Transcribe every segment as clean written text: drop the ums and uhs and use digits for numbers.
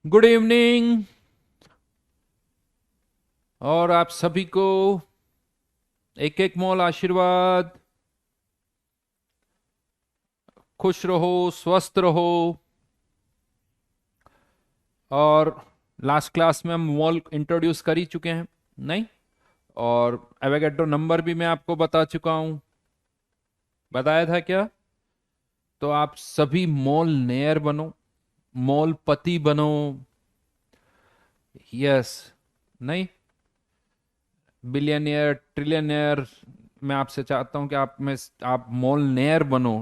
Good evening. और आप सभी को एक एक मोल आशीर्वाद। खुश रहो, स्वस्थ रहो। और लास्ट क्लास में हम मोल इंट्रोड्यूस कर ही चुके हैं, नहीं? और एवोगैड्रो नंबर भी मैं आपको बता चुका हूं। बताया था क्या? तो आप सभी मोल नेयर बनो, मोल पति बनो। यस। नहीं? Billionaire, trillionaire. मैं आपसे चाहता हूं कि आप मोल नेयर बनो।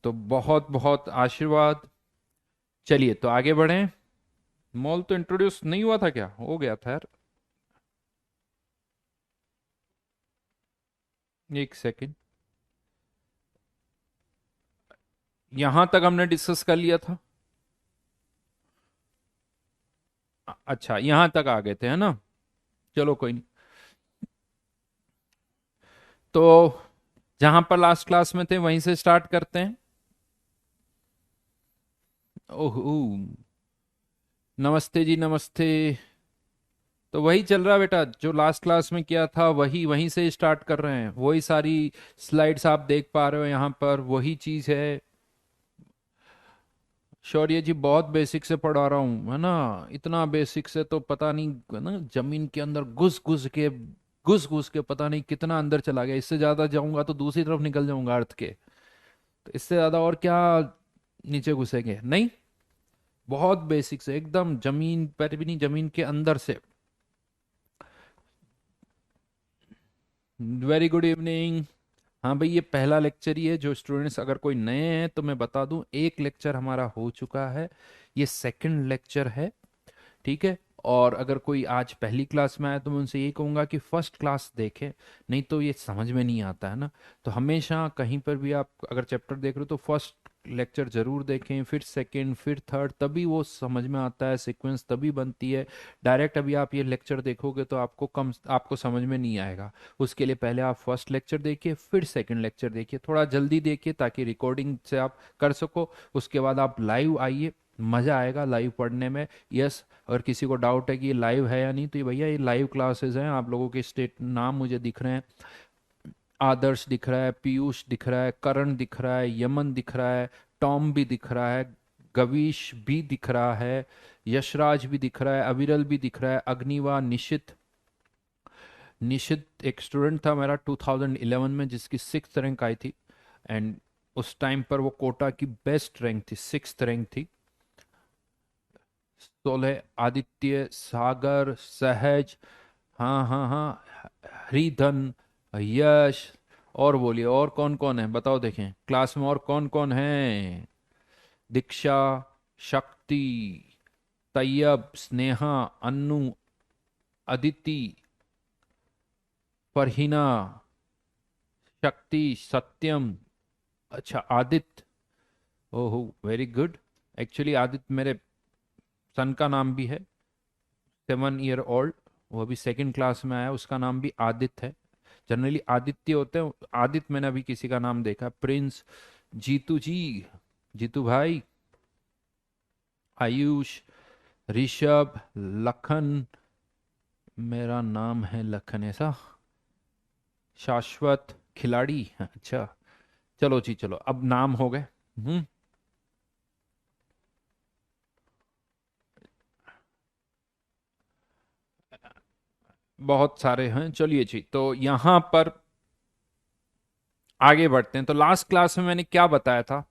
तो बहुत बहुत आशीर्वाद। चलिए तो आगे बढ़ें। मॉल तो इंट्रोड्यूस नहीं हुआ था क्या? हो गया था यार। एक सेकंड। यहां तक हमने डिस्कस कर लिया था। अच्छा, यहां तक आ गए थे, है ना? चलो कोई नहीं। तो जहां पर लास्ट क्लास में थे वहीं से स्टार्ट करते हैं। ओह, नमस्ते जी, नमस्ते। तो वही चल रहा बेटा, जो लास्ट क्लास में किया था वही वहीं से स्टार्ट कर रहे हैं। वही सारी स्लाइड्स आप देख पा रहे हो यहाँ पर, वही चीज है। शौर्य जी बहुत बेसिक से पढ़ा रहा हूँ, है ना? इतना बेसिक से तो पता नहीं, है ना, जमीन के अंदर घुस घुस के पता नहीं कितना अंदर चला गया। इससे ज्यादा जाऊंगा तो दूसरी तरफ निकल जाऊंगा अर्थ के। तो इससे ज्यादा और क्या नीचे घुसेंगे? नहीं। बहुत बेसिक से एकदम जमीन पर भी नहीं, जमीन के अंदर से। Very good evening. हाँ भाई, ये पहला लेक्चर ही है। जो स्टूडेंट्स अगर कोई नए हैं तो मैं बता दूं, एक लेक्चर हमारा हो चुका है। ये सेकंड लेक्चर है। ठीक है। और अगर कोई आज पहली क्लास में आया तो मैं उनसे यही कहूंगा कि फर्स्ट क्लास देखें। नहीं तो ये समझ में नहीं आता है ना। तो हमेशा कहीं पर भी आप अगर चैप्टर देख रहे हो तो फर्स्ट लेक्चर जरूर देखें, फिर सेकंड, फिर थर्ड, तभी वो समझ में आता है, सीक्वेंस तभी बनती है। डायरेक्ट अभी आप ये लेक्चर देखोगे तो आपको समझ में नहीं आएगा। उसके लिए पहले आप फर्स्ट लेक्चर देखिए, फिर सेकंड लेक्चर देखिए, थोड़ा जल्दी देखिए ताकि रिकॉर्डिंग से आप कर सको। उसके बाद आप लाइव आइए, मज़ा आएगा लाइव पढ़ने में। यस। अगर किसी को डाउट है कि ये लाइव है या नहीं, तो ये भैया ये लाइव क्लासेस हैं। आप लोगों के स्टेट नाम मुझे दिख रहे हैं। आदर्श दिख रहा है, पीयूष दिख रहा है, करण दिख रहा है, यमन दिख रहा है, टॉम भी दिख रहा है, गवीश भी दिख रहा है, यशराज भी दिख रहा है, अविरल भी दिख रहा है, अग्निवा, निशित। निशित एक स्टूडेंट था मेरा 2011 में जिसकी 6th रैंक आई थी। एंड उस टाइम पर वो कोटा की बेस्ट रैंक थी, 6th रैंक थी। 16 आदित्य, सागर, सहज। हाँ हाँ हाँ। हरिधन, यश। और बोलिए, और कौन कौन है बताओ, देखें क्लास में और कौन कौन है। दीक्षा, शक्ति, तैयब, स्नेहा, अन्नू, अदिति, फरहीना, शक्ति, सत्यम। अच्छा, आदित्य। ओहो, वेरी गुड। एक्चुअली आदित्य मेरे सन का नाम भी है, 7 ईयर ओल्ड। वो अभी सेकंड क्लास में आया, उसका नाम भी आदित्य है। जनरली आदित्य होते हैं। आदित्य मैंने अभी किसी का नाम देखा, प्रिंस, जीतू जी, जीतू भाई, आयुष, ऋषभ, लखन। मेरा नाम है लखन ऐसा। शाश्वत, खिलाड़ी। अच्छा। चलो जी, चलो अब नाम हो गए। बहुत सारे हैं। चलिए जी, तो यहां पर आगे बढ़ते हैं। तो लास्ट क्लास में मैंने क्या बताया था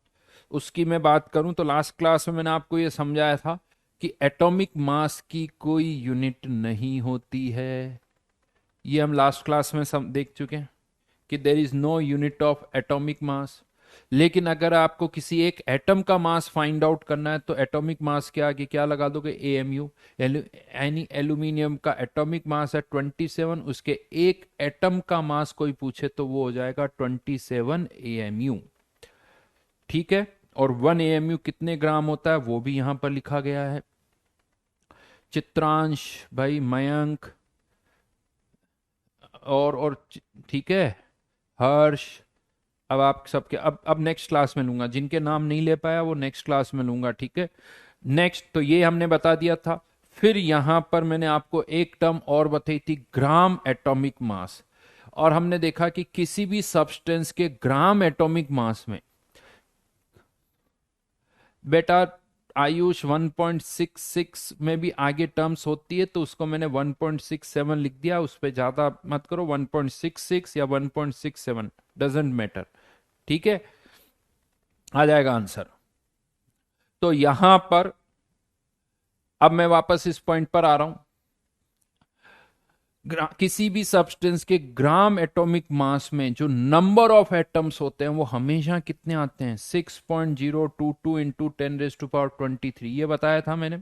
उसकी मैं बात करूं तो लास्ट क्लास में मैंने आपको यह समझाया था कि एटॉमिक मास की कोई यूनिट नहीं होती है। ये हम लास्ट क्लास में देख चुके हैं कि there is no unit of atomic mass. लेकिन अगर आपको किसी एक एटम का मास फाइंड आउट करना है तो एटॉमिक मास के आगे क्या लगा दोगे? एएमयू। यानी एल्यूमिनियम का एटॉमिक मास है 27, उसके एक एटम का मास कोई पूछे तो वो हो जाएगा 27 AMU। ठीक है। और 1 AMU कितने ग्राम होता है वो भी यहां पर लिखा गया है। चित्रांश, भाई मयंक, और ठीक है, हर्ष। अब आप सबके अब नेक्स्ट क्लास में लूंगा, जिनके नाम नहीं ले पाया वो नेक्स्ट क्लास में लूंगा, ठीक है? नेक्स्ट, तो ये हमने बता दिया था। फिर यहां पर मैंने आपको एक टर्म और बताई थी, ग्राम एटॉमिक मास। और हमने देखा कि किसी भी सब्सटेंस के ग्राम एटॉमिक मास में, बेटा आयुष 1.66 में भी आगे टर्म्स होती है, तो उसको मैंने 1.67 लिख दिया, उस पर ज्यादा मत करो, 1.66 या 1.67 डजेंट मैटर। ठीक है, आ जाएगा आंसर। तो यहां पर अब मैं वापस इस पॉइंट पर आ रहा हूं। किसी भी सब्सटेंस के ग्राम एटॉमिक मास में जो नंबर ऑफ एटम्स होते हैं वो हमेशा कितने आते हैं, 6.022 इंटू 10⁻23। ये बताया था मैंने।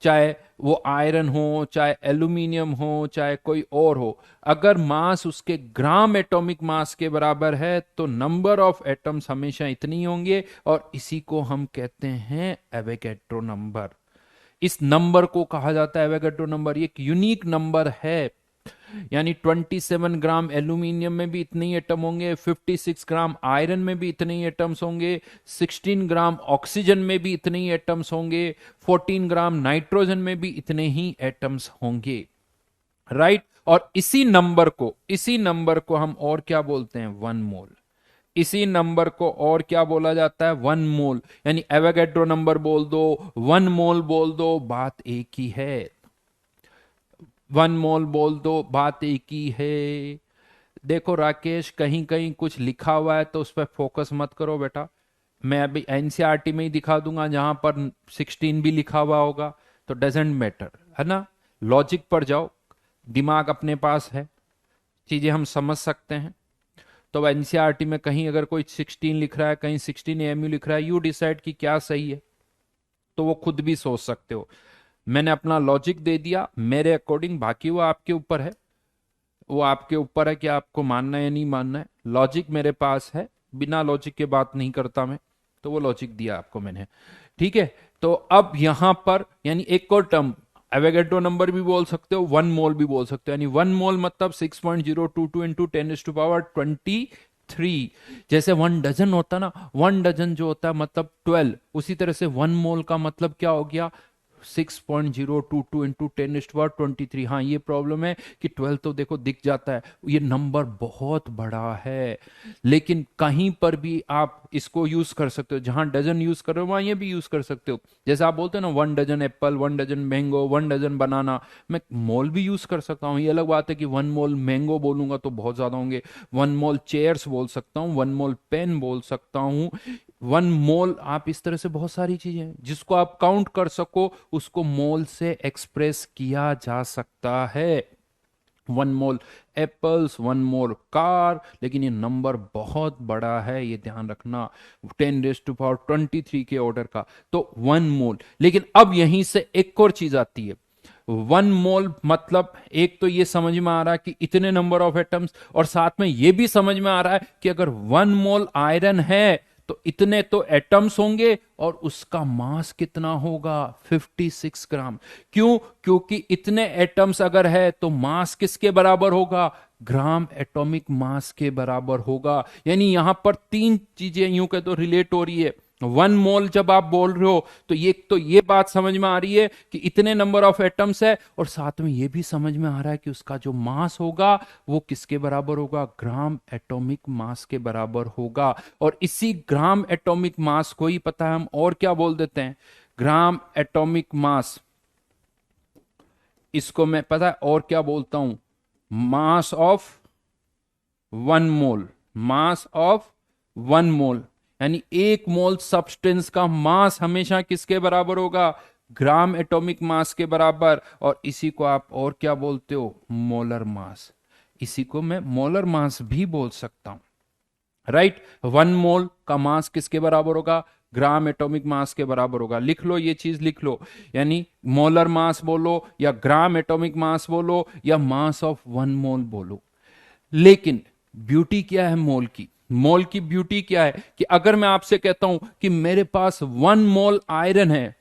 चाहे वो आयरन हो, चाहे एल्यूमिनियम हो, चाहे कोई और हो, अगर मास उसके ग्राम एटॉमिक मास के बराबर है तो नंबर ऑफ एटम्स हमेशा इतनी ही होंगे, और इसी को हम कहते हैं एवोगैड्रो नंबर। इस नंबर को कहा जाता है एवोगैड्रो नंबर। ये एक यूनिक नंबर है। यानी 27 ग्राम एल्यूमिनियम में भी इतने ही एटम होंगे, 56 ग्राम आयरन में भी इतने ही एटम्स होंगे, 16 ग्राम ऑक्सीजन में भी इतने ही एटम्स होंगे, 14 ग्राम नाइट्रोजन में भी इतने ही एटम्स होंगे। राइट। और इसी नंबर को हम और क्या बोलते हैं, वन मोल। इसी नंबर को और क्या बोला जाता है, वन मोल। यानी एवोगैड्रो नंबर बोल दो, वन मोल बोल दो, बात एक ही है। वन मोल बोल दो, बात एक ही है। देखो राकेश, कहीं कहीं कुछ लिखा हुआ है तो उस पर फोकस मत करो बेटा। मैं अभी एनसीईआरटी में ही दिखा दूंगा जहां पर 16 भी लिखा हुआ होगा, तो डजेंट मैटर, है ना। लॉजिक पर जाओ, दिमाग अपने पास है, चीजें हम समझ सकते हैं। तो एनसीईआरटी में कहीं अगर कोई 16 लिख रहा है, कहीं 16 एमयू लिख रहा है, यू डिसाइड कि क्या सही है, तो वो खुद भी सोच सकते हो। मैंने अपना लॉजिक दे दिया मेरे अकॉर्डिंग, बाकी वो आपके ऊपर है। वो आपके ऊपर है कि आपको मानना है या नहीं मानना है। लॉजिक मेरे पास है, बिना लॉजिक के बात नहीं करता मैं, तो वो लॉजिक दिया आपको मैंने। ठीक है। तो अब यहां पर यानी एक और टर्म, एवोगैड्रो नंबर भी बोल सकते हो, वन मोल भी बोल सकते हो। यानी वन मोल मतलब 6.022 इंटू 10⁻23। जैसे वन डजन होता ना, वन डजन जो होता है मतलब 12, उसी तरह से वन मोल का मतलब क्या हो गया, 6.022 इंटू 10⁻23। हाँ, ये प्रॉब्लम है कि 12 तो देखो दिख जाता है, ये नंबर बहुत बड़ा है। लेकिन कहीं पर भी आप इसको यूज कर सकते हो, जहां डजन यूज कर रहे हो वहां ये भी यूज कर सकते हो। जैसे आप बोलते हो ना, 1 dozen apple, 1 dozen mango, 1 dozen banana, मैं मोल भी यूज कर सकता हूँ। ये अलग बात है कि 1 मोल मैंगो बोलूंगा तो बहुत ज्यादा होंगे। 1 मोल चेयर्स बोल सकता हूँ, 1 मोल पेन बोल सकता हूँ। 1 मोल, आप इस तरह से बहुत सारी चीजें जिसको आप काउंट कर सको उसको मोल से एक्सप्रेस किया जा सकता है। 1 मोल एप्पल्स, 1 मोल कार, लेकिन ये नंबर बहुत बड़ा है, ये ध्यान रखना, 10⁻23 के ऑर्डर का। तो 1 मोल। लेकिन अब यहीं से एक और चीज आती है। 1 मोल मतलब एक तो ये समझ में आ रहा है कि इतने नंबर ऑफ एटम्स, और साथ में ये भी समझ में आ रहा है कि अगर 1 मोल आयरन है तो इतने तो एटम्स होंगे, और उसका मास कितना होगा, 56 ग्राम। क्यों? क्योंकि इतने एटम्स अगर है तो मास किसके बराबर होगा, ग्राम एटॉमिक मास के बराबर होगा। यानी यहां पर तीन चीजें यूं कह तो रिलेट हो रही है। 1 मोल जब आप बोल रहे हो तो ये बात समझ में आ रही है कि इतने नंबर ऑफ एटम्स है, और साथ में ये भी समझ में आ रहा है कि उसका जो मास होगा वो किसके बराबर होगा, ग्राम एटॉमिक मास के बराबर होगा। और इसी ग्राम एटॉमिक मास को ही पता है हम और क्या बोल देते हैं, ग्राम एटॉमिक मास। इसको मैं पता है और क्या बोलता हूं, mass of 1 mole. Mass of 1 मोल, यानी 1 मोल सब्सटेंस का मास हमेशा किसके बराबर होगा, ग्राम एटॉमिक मास के बराबर। और इसी को आप और क्या बोलते हो, मोलर मास। इसी को मैं मोलर मास भी बोल सकता हूं। राइट। 1 मोल का मास किसके बराबर होगा, ग्राम एटॉमिक मास के बराबर होगा। लिख लो, ये चीज लिख लो। यानी मोलर मास बोलो या ग्राम एटॉमिक मास बोलो या मास ऑफ 1 मोल बोलो। लेकिन ब्यूटी क्या है मोल की, मोल की ब्यूटी क्या है कि अगर मैं आपसे कहता हूं कि मेरे पास 1 मोल आयरन है,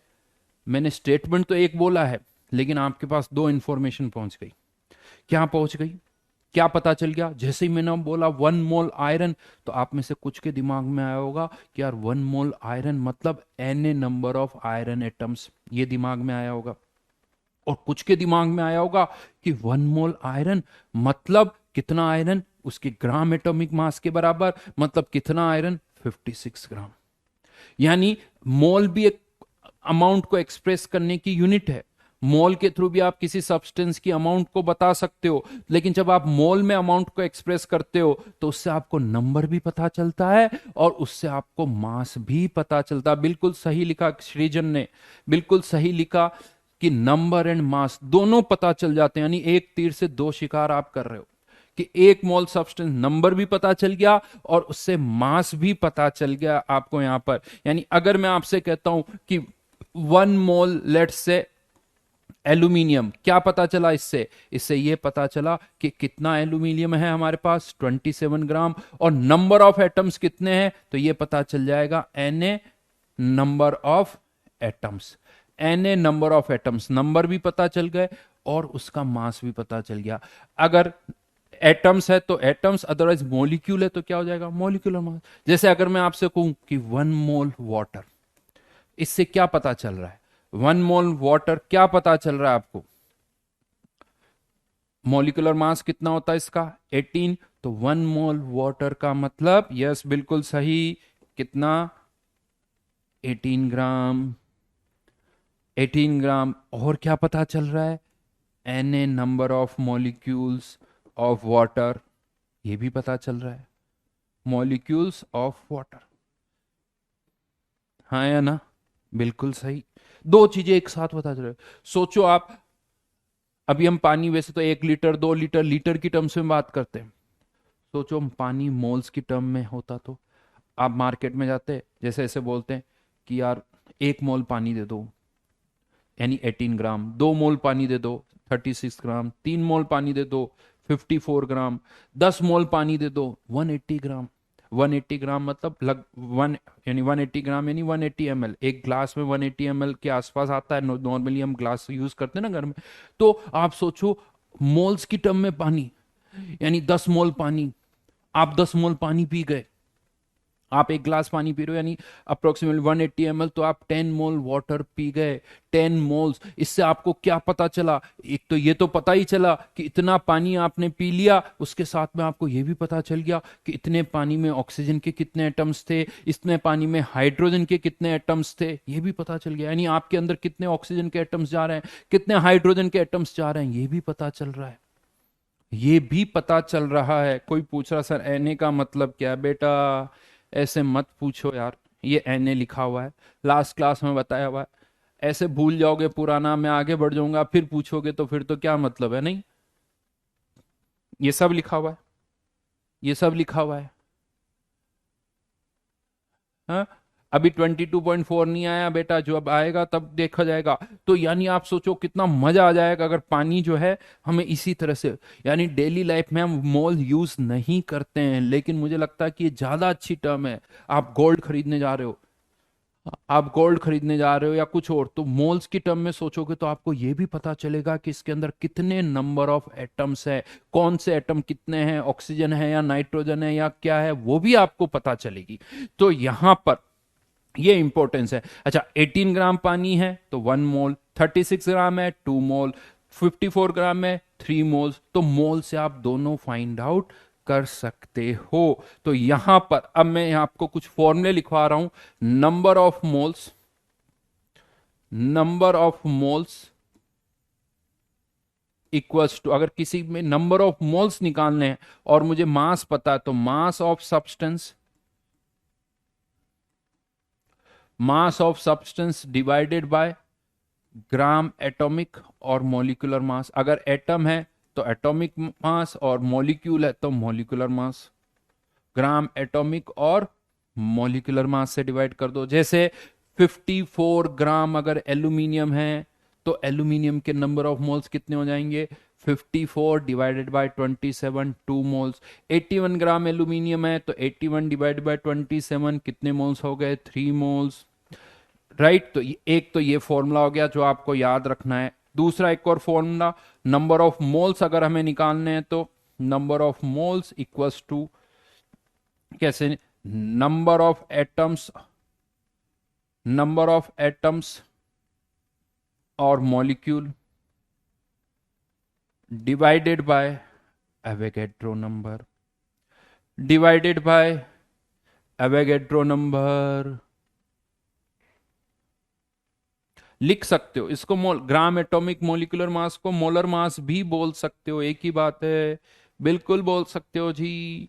मैंने स्टेटमेंट तो एक बोला है, लेकिन आपके पास दो इंफॉर्मेशन पहुंच गई। क्या पहुंच गई, क्या पता चल गया? जैसे ही मैंने बोला 1 मोल आयरन, तो आप में से कुछ के दिमाग में आया होगा कि यार 1 मोल आयरन मतलब N A number of iron atoms, ये दिमाग में आया होगा। और कुछ के दिमाग में आया होगा कि 1 मोल आयरन मतलब कितना आयरन, उसके ग्राम एटॉमिक मास के बराबर, मतलब कितना आयरन, 56 ग्राम। यानी मोल भी एक अमाउंट को एक्सप्रेस करने की यूनिट है। मोल के थ्रू भी आप किसी सब्सटेंस की अमाउंट को बता सकते हो, लेकिन जब आप मोल में अमाउंट को एक्सप्रेस करते हो तो उससे आपको नंबर भी पता चलता है और उससे आपको मास भी पता चलता है। बिल्कुल सही लिखा श्रीजन ने, बिल्कुल सही लिखा कि नंबर एंड मास दोनों पता चल जाते हैं। यानी एक तीर से दो शिकार आप कर रहे हो कि एक मोल सब्सटेंस नंबर भी पता चल गया और उससे मास भी पता चल गया आपको यहां पर। यानी अगर मैं आपसे कहता हूं कि 1 मोल लेट्स से एल्यूमिनियम, क्या पता चला इससे? इससे ये पता चला कि कितना एल्यूमिनियम है हमारे पास, 27 ग्राम। और नंबर ऑफ एटम्स कितने हैं? तो ये पता चल जाएगा N A number of atoms. N A number of atoms, number भी पता चल गए और उसका मास भी पता चल गया। अगर एटम्स है तो एटम्स, अदरवाइज मॉलिक्यूल है तो क्या हो जाएगा, मॉलिक्यूलर मास। जैसे अगर मैं आपसे कहूं कि 1 मोल वाटर, इससे क्या पता चल रहा है? 1 मोल वाटर क्या पता चल रहा है आपको? मॉलिक्यूलर मास कितना होता है इसका, 18। तो 1 मोल वाटर का मतलब, यस बिल्कुल सही, कितना, 18 ग्राम। 18 ग्राम। और क्या पता चल रहा है? N A number of molecules of water, ये भी पता चल रहा है, मॉलिक्यूल्स ऑफ वाटर। हाँ या ना? बिल्कुल सही। दो चीजें एक साथ पता चल रही है। सोचो आप, अभी हम पानी वैसे तो 1 लीटर 2 लीटर लीटर की टर्म्स में बात करते हैं। सोचो हम पानी मोल्स की टर्म में होता तो आप मार्केट में जाते, जैसे ऐसे बोलते हैं कि यार 1 मोल पानी दे दो, यानी 18 ग्राम। 2 मोल पानी दे दो, 36 ग्राम। 3 मोल पानी दे दो, 54 ग्राम। 10 मोल पानी दे दो, 180 ग्राम। 180 ग्राम मतलब लग वन, यानी 180 ग्राम यानी 180 ml। एक ग्लास में 180 ml के आसपास आता है, नॉर्मली हम ग्लास यूज करते हैं ना घर में। तो आप सोचो मोल्स की टर्म में पानी, यानी 10 मोल पानी, आप 10 मोल पानी पी गए। आप एक ग्लास पानी पी रहे हो यानी अप्रोक्सीमेटली 180 ml, तो आप 10 मोल वाटर पी गए। 10 मोल्स, इससे आपको क्या पता चला? एक तो ये तो पता ही चला कि इतना पानी आपने पी लिया, उसके साथ में आपको ये भी पता चल गया कि इतने पानी में ऑक्सीजन के कितने एटम्स थे, इतने पानी में हाइड्रोजन के कितने एटम्स थे, ये भी पता चल गया। यानी आपके अंदर कितने ऑक्सीजन के एटम्स जा रहे हैं, कितने हाइड्रोजन के एटम्स जा रहे हैं, ये भी पता चल रहा है। ये भी पता चल रहा है। कोई पूछ रहा सर एन का मतलब क्या है? बेटा ऐसे मत पूछो यार, ये एन लिखा हुआ है, लास्ट क्लास में बताया हुआ है। ऐसे भूल जाओगे पुराना, मैं आगे बढ़ जाऊंगा फिर पूछोगे तो फिर तो क्या मतलब है? नहीं, ये सब लिखा हुआ है, ये सब लिखा हुआ है। हाँ, अभी 22.4 नहीं आया बेटा, जो अब आएगा तब देखा जाएगा। तो यानी आप सोचो कितना मजा आ जाएगा अगर पानी जो है हमें इसी तरह से, यानी डेली लाइफ में हम मोल यूज नहीं करते हैं, लेकिन मुझे लगता है कि ये ज्यादा अच्छी टर्म है। आप गोल्ड खरीदने जा रहे हो, आप गोल्ड खरीदने जा रहे हो या कुछ और, तो मोल्स की टर्म में सोचोगे तो आपको यह भी पता चलेगा कि इसके अंदर कितने नंबर ऑफ एटम्स है, कौन से एटम कितने हैं, ऑक्सीजन है या नाइट्रोजन है या क्या है, वो भी आपको पता चलेगी। तो यहां पर ये इंपॉर्टेंस है। अच्छा, 18 ग्राम पानी है तो 1 मोल, 36 ग्राम है 2 मोल, 54 ग्राम है 3 मोल्स। तो मोल से आप दोनों फाइंड आउट कर सकते हो। तो यहां पर अब मैं आपको कुछ फॉर्मूले लिखवा रहा हूं। Number of moles, number of moles equals to, अगर किसी में नंबर ऑफ मोल्स निकालने हैं और मुझे मास पता है तो mass of substance, mass of substance divided by gram atomic और मॉलिक्यूलर मास। अगर एटम है तो एटॉमिक मास और मॉलिक्यूल है तो मॉलिक्यूलर मास। ग्राम एटॉमिक और मॉलिक्यूलर मास से डिवाइड कर दो। जैसे 54 ग्राम अगर एल्यूमिनियम है तो एल्यूमिनियम के नंबर ऑफ मोल्स कितने हो जाएंगे, 54 divided by 27, 2 moles. 81 gram aluminium है तो 81 डिवाइडेड बाय 27 कितने मोल्स हो गए, 3 मोल्स। राइट, तो एक तो ये फॉर्मूला हो गया जो आपको याद रखना है। दूसरा एक और फॉर्मूला, नंबर ऑफ मोल्स अगर हमें निकालने हैं तो number of moles equals to कैसे, नंबर ऑफ एटम्स और molecule divided by Avogadro number, divided by Avogadro number. लिख सकते हो इसको, मोल ग्राम एटॉमिक मोलिकुलर मास को मोलर मास भी बोल सकते हो, एक ही बात है, बिल्कुल बोल सकते हो जी।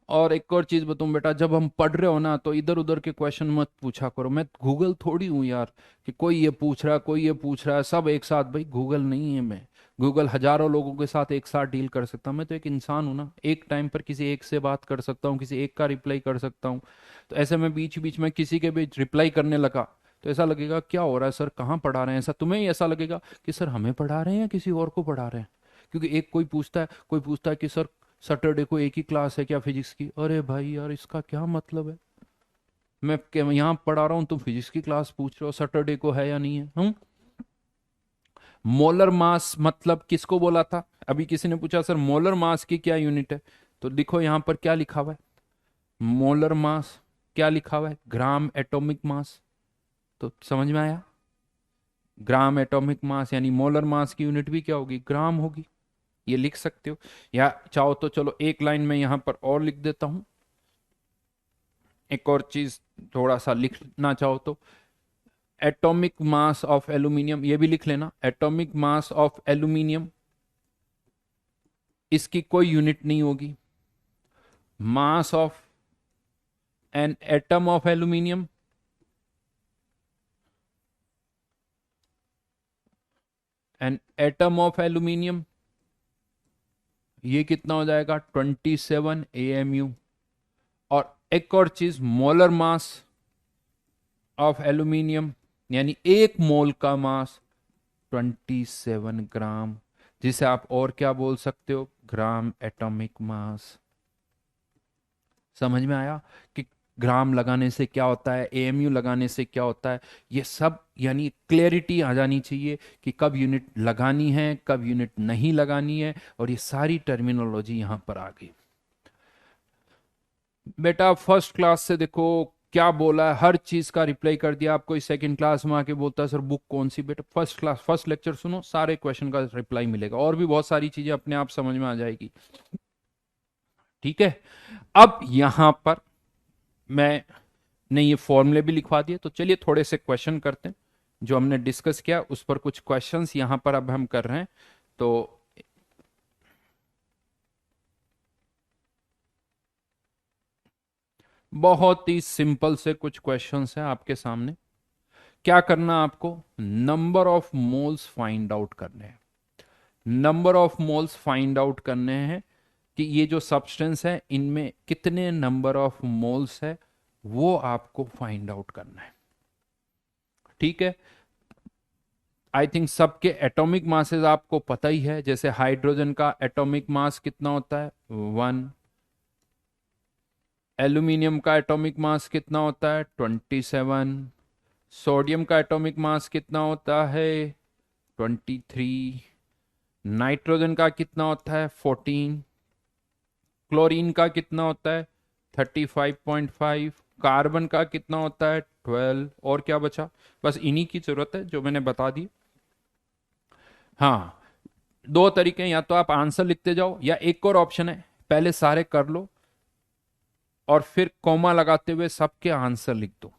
और एक और चीज बताऊं बेटा, जब हम पढ़ रहे हो ना तो इधर उधर के क्वेश्चन मत पूछा करो। मैं गूगल थोड़ी हूं यार कि कोई ये पूछ रहा है कोई ये पूछ रहा है सब एक साथ, भाई गूगल नहीं है मैं। गूगल हजारों लोगों के साथ एक साथ डील कर सकता हूं, मैं तो एक इंसान हूं ना, एक टाइम पर किसी एक से बात कर सकता हूँ, किसी एक का रिप्लाई कर सकता हूँ। तो ऐसे में बीच बीच में किसी के भी रिप्लाई करने लगा तो ऐसा लगेगा क्या हो रहा है सर, कहाँ पढ़ा रहे हैं, ऐसा तुम्हें ही ऐसा लगेगा कि सर हमें पढ़ा रहे हैं या किसी और को पढ़ा रहे हैं। क्योंकि एक कोई पूछता है कि सर सैटरडे को एक ही क्लास है क्या फिजिक्स की, अरे भाई यार इसका क्या मतलब है, मैं यहाँ पढ़ा रहा हूँ तुम फिजिक्स की क्लास पूछ रहे हो सैटरडे को है या नहीं है। हम मोलर मास मतलब किसको बोला था, अभी किसी ने पूछा सर मोलर मास की क्या यूनिट है, तो देखो यहाँ पर क्या लिखा हुआ है, मोलर मास क्या लिखा हुआ है, ग्राम एटॉमिक मास। तो समझ में आया, ग्राम एटॉमिक मास यानी मोलर मास की यूनिट भी क्या होगी, ग्राम होगी। ये लिख सकते हो, या चाहो तो चलो एक लाइन में यहां पर और लिख देता हूं, एक और चीज थोड़ा सा लिखना चाहो तो, एटॉमिक मास ऑफ एल्यूमिनियम, ये भी लिख लेना, एटॉमिक मास ऑफ एल्यूमिनियम, इसकी कोई यूनिट नहीं होगी। Mass of an atom of aluminium, an atom of aluminium, ये कितना हो जाएगा 27 AMU। और एक और चीज, मोलर मास ऑफ एल्यूमिनियम यानी एक मोल का मास 27 ग्राम, जिसे आप और क्या बोल सकते हो, ग्राम एटॉमिक मास। समझ में आया कि ग्राम लगाने से क्या होता है, AMU लगाने से क्या होता है, ये सब यानी क्लैरिटी आ जानी चाहिए कि कब यूनिट लगानी है कब यूनिट नहीं लगानी है, और ये सारी टर्मिनोलॉजी यहां पर आ गई। बेटा फर्स्ट क्लास से देखो क्या बोला है, हर चीज का रिप्लाई कर दिया। आपको इस सेकंड क्लास में आके बोलता है सर बुक कौन सी, बेटा फर्स्ट क्लास फर्स्ट लेक्चर सुनो, सारे क्वेश्चन का रिप्लाई मिलेगा, और भी बहुत सारी चीजें अपने आप समझ में आ जाएगी। ठीक है, अब यहां पर मैंने ये फॉर्मूले भी लिखवा दिए, तो चलिए थोड़े से क्वेश्चन करते हैं, जो हमने डिस्कस किया उस पर कुछ क्वेश्चंस यहां पर अब हम कर रहे हैं। तो बहुत ही सिंपल से कुछ क्वेश्चंस हैं आपके सामने। क्या करना आपको, number of moles find out करने हैं, number of moles find out करने हैं कि ये जो सब्सटेंस है इनमें कितने नंबर ऑफ मोल्स है, वो आपको फाइंड आउट करना है। ठीक है, आई थिंक सबके एटॉमिक मासेस आपको पता ही है, जैसे हाइड्रोजन का एटॉमिक मास कितना होता है 1, एल्यूमिनियम का एटॉमिक मास कितना होता है 27, सोडियम का एटॉमिक मास कितना होता है 23, नाइट्रोजन का कितना होता है 14, क्लोरीन का कितना होता है 35.5, कार्बन का कितना होता है 12, और क्या बचा, बस इन्हीं की जरूरत है जो मैंने बता दी। हाँ, दो तरीके हैं, या तो आप आंसर लिखते जाओ या एक और ऑप्शन है, पहले सारे कर लो और फिर कॉमा लगाते हुए सबके आंसर लिख दो,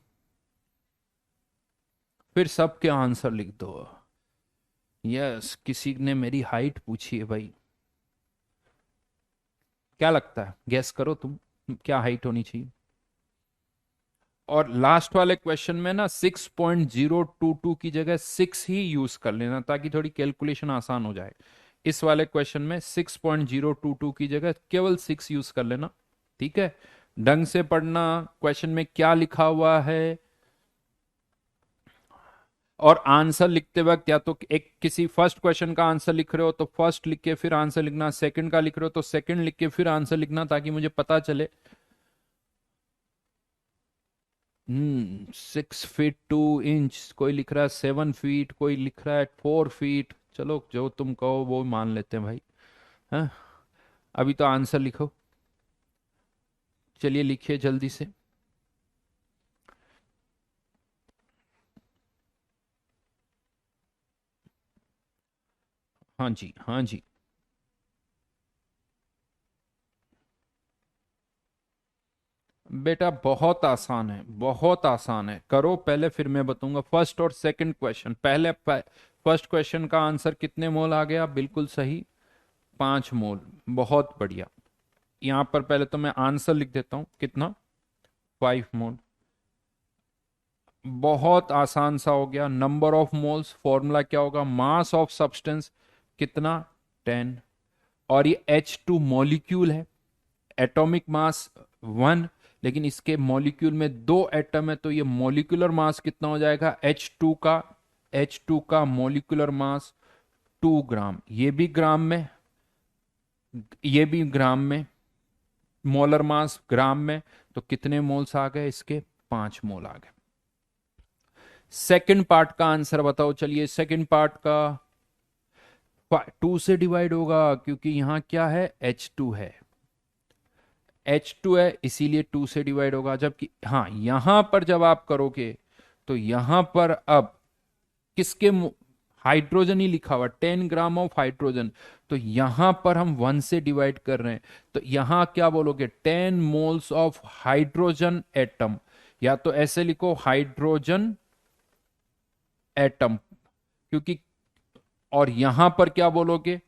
फिर सबके आंसर लिख दो। यस, किसी ने मेरी हाइट पूछी है भाई, क्या लगता है, गैस करो तुम, क्या हाइट होनी चाहिए। और लास्ट वाले क्वेश्चन में ना 6.022 की जगह 6 ही यूज कर लेना ताकि थोड़ी कैलकुलेशन आसान हो जाए। इस वाले क्वेश्चन में 6.022 की जगह केवल 6 यूज कर लेना। ठीक है, ढंग से पढ़ना, क्वेश्चन में क्या लिखा हुआ है, और आंसर लिखते वक्त या तो एक किसी फर्स्ट क्वेश्चन का आंसर लिख रहे हो तो फर्स्ट लिख के फिर आंसर लिखना, सेकंड का लिख रहे हो तो सेकंड लिख के फिर आंसर लिखना, ताकि मुझे पता चले। 6 फीट 2 इंच, कोई लिख रहा है 7 फीट, कोई लिख रहा है 4 फीट। चलो जो तुम कहो वो मान लेते हैं भाई। हाँ, अभी तो आंसर लिखो। चलिए लिखिए जल्दी से। हाँ जी, हाँ जी। बेटा बहुत आसान है, बहुत आसान है, करो पहले फिर मैं बताऊंगा। फर्स्ट और सेकंड क्वेश्चन, फर्स्ट क्वेश्चन का आंसर कितने मोल आ गया, बिल्कुल सही, 5 मोल। बहुत बढ़िया। यहां पर पहले तो मैं आंसर लिख देता हूं, कितना, 5 मोल। बहुत आसान सा हो गया। नंबर ऑफ मोल्स फॉर्मूला क्या होगा, मास ऑफ सब्सटेंस कितना, 10। और ये H2 मॉलिक्यूल है, एटॉमिक मास 1, लेकिन इसके मॉलिक्यूल में 2 एटम है, तो ये मॉलिक्यूलर मास कितना हो जाएगा H2 का मॉलिक्यूलर मास 2 ग्राम। ये भी ग्राम में, ये भी ग्राम में, मोलर मास ग्राम में। तो कितने मोल्स आ गए इसके, 5 मोल आ गए। सेकंड पार्ट का आंसर बताओ, चलिए सेकंड पार्ट का। 2 से डिवाइड होगा, क्योंकि यहां क्या है, H2 है, H2 है, इसीलिए 2 से डिवाइड होगा। जबकि हाँ, यहां पर जब आप करोगे तो यहां पर अब किसके, हाइड्रोजन ही लिखा हुआ, 10 ग्राम ऑफ हाइड्रोजन, तो यहां पर हम 1 से डिवाइड कर रहे हैं। तो यहां क्या बोलोगे, 10 मोल्स ऑफ हाइड्रोजन एटम, या तो ऐसे लिखो हाइड्रोजन एटम, क्योंकि, और यहां पर क्या बोलोगे,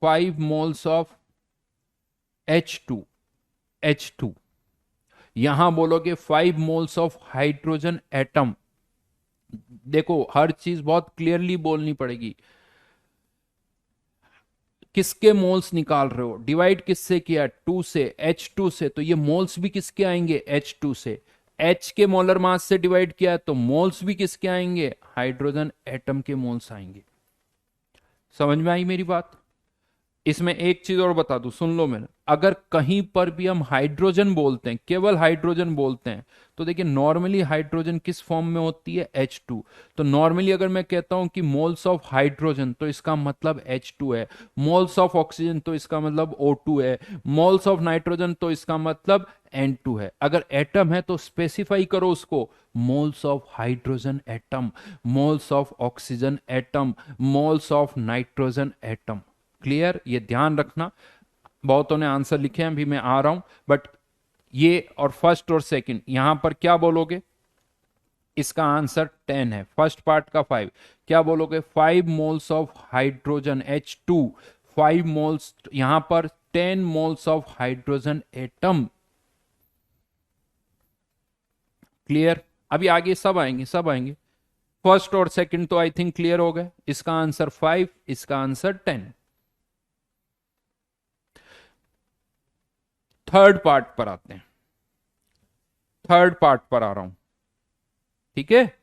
5 मोल्स ऑफ H2, H2। यहां बोलोगे 5 मोल्स ऑफ हाइड्रोजन एटम। देखो हर चीज बहुत क्लियरली बोलनी पड़ेगी। किसके मोल्स निकाल रहे हो, डिवाइड किससे किया, 2 से, H2 से, तो ये मोल्स भी किसके आएंगे, H2 से। H के मोलर मास से डिवाइड किया है, तो मोल्स भी किसके आएंगे, हाइड्रोजन एटम के मोल्स आएंगे। समझ में आई मेरी बात। इसमें एक चीज और बता दूं, सुन लो मेरा, अगर कहीं पर भी हम हाइड्रोजन बोलते हैं, केवल हाइड्रोजन बोलते हैं, तो देखिए नॉर्मली हाइड्रोजन किस फॉर्म में होती है, H2। तो नॉर्मली अगर मैं कहता हूं कि मोल्स ऑफ हाइड्रोजन, तो इसका मतलब H2 है। मोल्स ऑफ ऑक्सीजन, तो इसका मतलब O2 है। मोल्स ऑफ नाइट्रोजन, तो इसका मतलब N2 है। अगर एटम है तो स्पेसिफाई करो उसको, moles of hydrogen atom, moles of oxygen atom, moles of nitrogen atom. Clear, ये ध्यान रखना। बहुतों ने आंसर लिखे हैं, अभी मैं आ रहा हूं, बट ये और फर्स्ट और सेकंड यहां पर क्या बोलोगे, इसका आंसर 10 है, फर्स्ट पार्ट का 5। क्या बोलोगे, 5 moles of hydrogen H2, 5 moles, यहां पर 10 moles of hydrogen atom. Clear, अभी आगे सब आएंगे, सब आएंगे। फर्स्ट और सेकंड तो आई थिंक क्लियर हो गए। इसका आंसर 5, इसका आंसर 10। थर्ड पार्ट पर आते हैं, थर्ड पार्ट पर आ रहा हूं, ठीक है।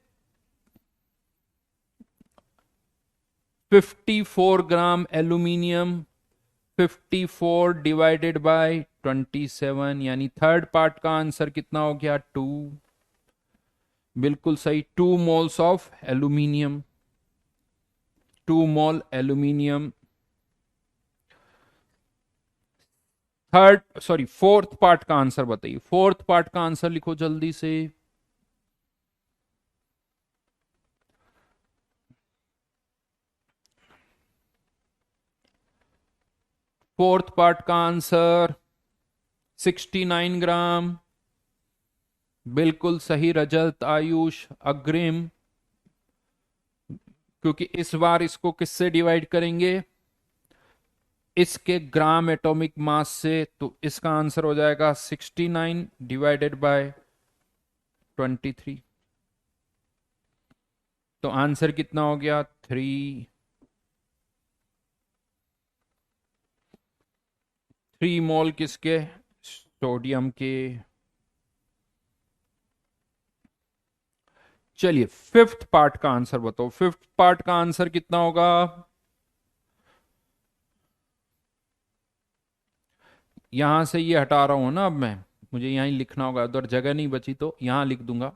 54 ग्राम एल्यूमिनियम, 54 डिवाइडेड बाय 27, यानी थर्ड पार्ट का आंसर कितना हो गया, 2। बिल्कुल सही, 2 moles of aluminium, 2 mole aluminium. Third, sorry, fourth part का आंसर बताइए, फोर्थ पार्ट का आंसर लिखो जल्दी से। फोर्थ पार्ट का आंसर 69 ग्राम। बिल्कुल सही रजत, आयुष, अग्रिम। क्योंकि इस बार इसको किससे डिवाइड करेंगे, इसके ग्राम एटॉमिक मास से, तो इसका आंसर हो जाएगा 69 डिवाइडेड बाय 23। तो आंसर कितना हो गया, 3 मोल किसके, सोडियम के। चलिए फिफ्थ पार्ट का आंसर बताओ, फिफ्थ पार्ट का आंसर कितना होगा। यहां से ये हटा रहा हूं ना अब मैं, मुझे यहाँ ही लिखना होगा, उधर जगह नहीं बची तो यहाँ लिख दूंगा।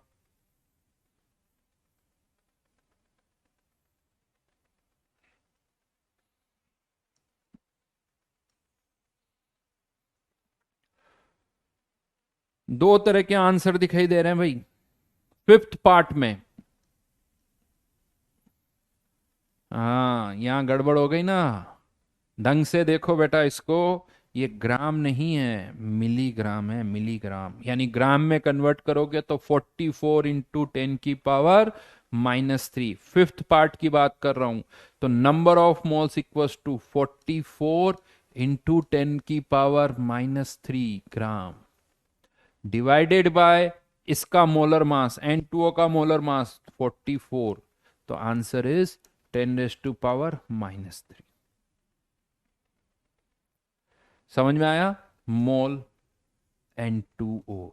दो तरह के आंसर दिखाई दे रहे हैं भाई फिफ्थ पार्ट में। हाँ, यहाँ गड़बड़ हो गई ना। ढंग से देखो बेटा इसको। ये ग्राम नहीं है, मिलीग्राम है, मिलीग्राम। यानी ग्राम में कन्वर्ट करोगे तो 44 इंटू 10⁻³ फिफ्थ पार्ट की बात कर रहा हूं। तो number of moles equals to 44 into 10⁻³ gram divided by इसका मोलर मास, N2O का मोलर मास 44। तो आंसर इज 10⁻³ समझ में आया? मोल N2O।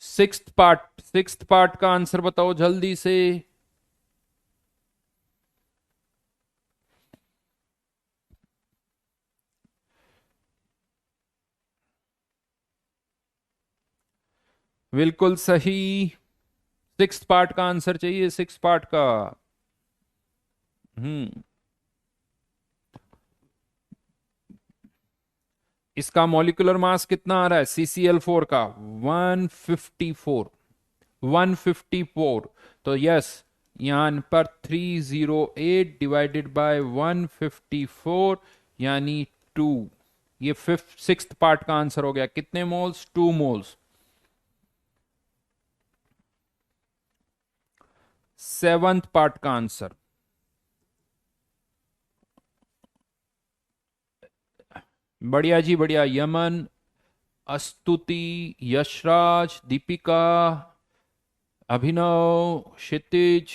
सिक्स्थ पार्ट का आंसर बताओ जल्दी से। बिल्कुल सही। सिक्स्थ पार्ट का आंसर चाहिए, सिक्स्थ पार्ट का। हम्म इसका मॉलिक्यूलर मास कितना आ रहा है CCl4 का? 154। 154। तो यस, यहां पर 308 डिवाइडेड बाय 154 यानी 2। ये फिफ्थ सिक्स्थ पार्ट का आंसर हो गया। कितने मोल्स? 2 मोल्स। सेवंथ पार्ट का आंसर बढ़िया जी बढ़िया। यमन, अस्तुति, यशराज, दीपिका, अभिनव, क्षितिज,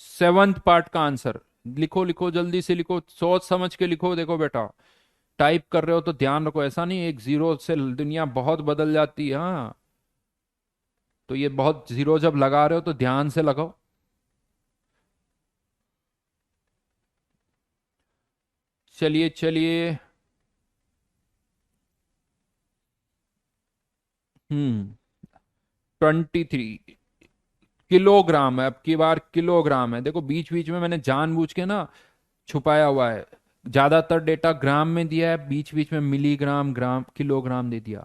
सेवंथ पार्ट का आंसर लिखो। लिखो जल्दी से लिखो, सोच समझ के लिखो। देखो बेटा, टाइप कर रहे हो तो ध्यान रखो, ऐसा नहीं एक जीरो से दुनिया बहुत बदल जाती है। हाँ, तो ये बहुत जीरो जब लगा रहे हो तो ध्यान से लगाओ। चलिए चलिए। 23 किलोग्राम है, अब की बार किलोग्राम है। देखो बीच बीच में मैंने जानबूझ के ना छुपाया हुआ है। ज्यादातर डेटा ग्राम में दिया है, बीच बीच में मिलीग्राम, ग्राम, किलोग्राम दे दिया।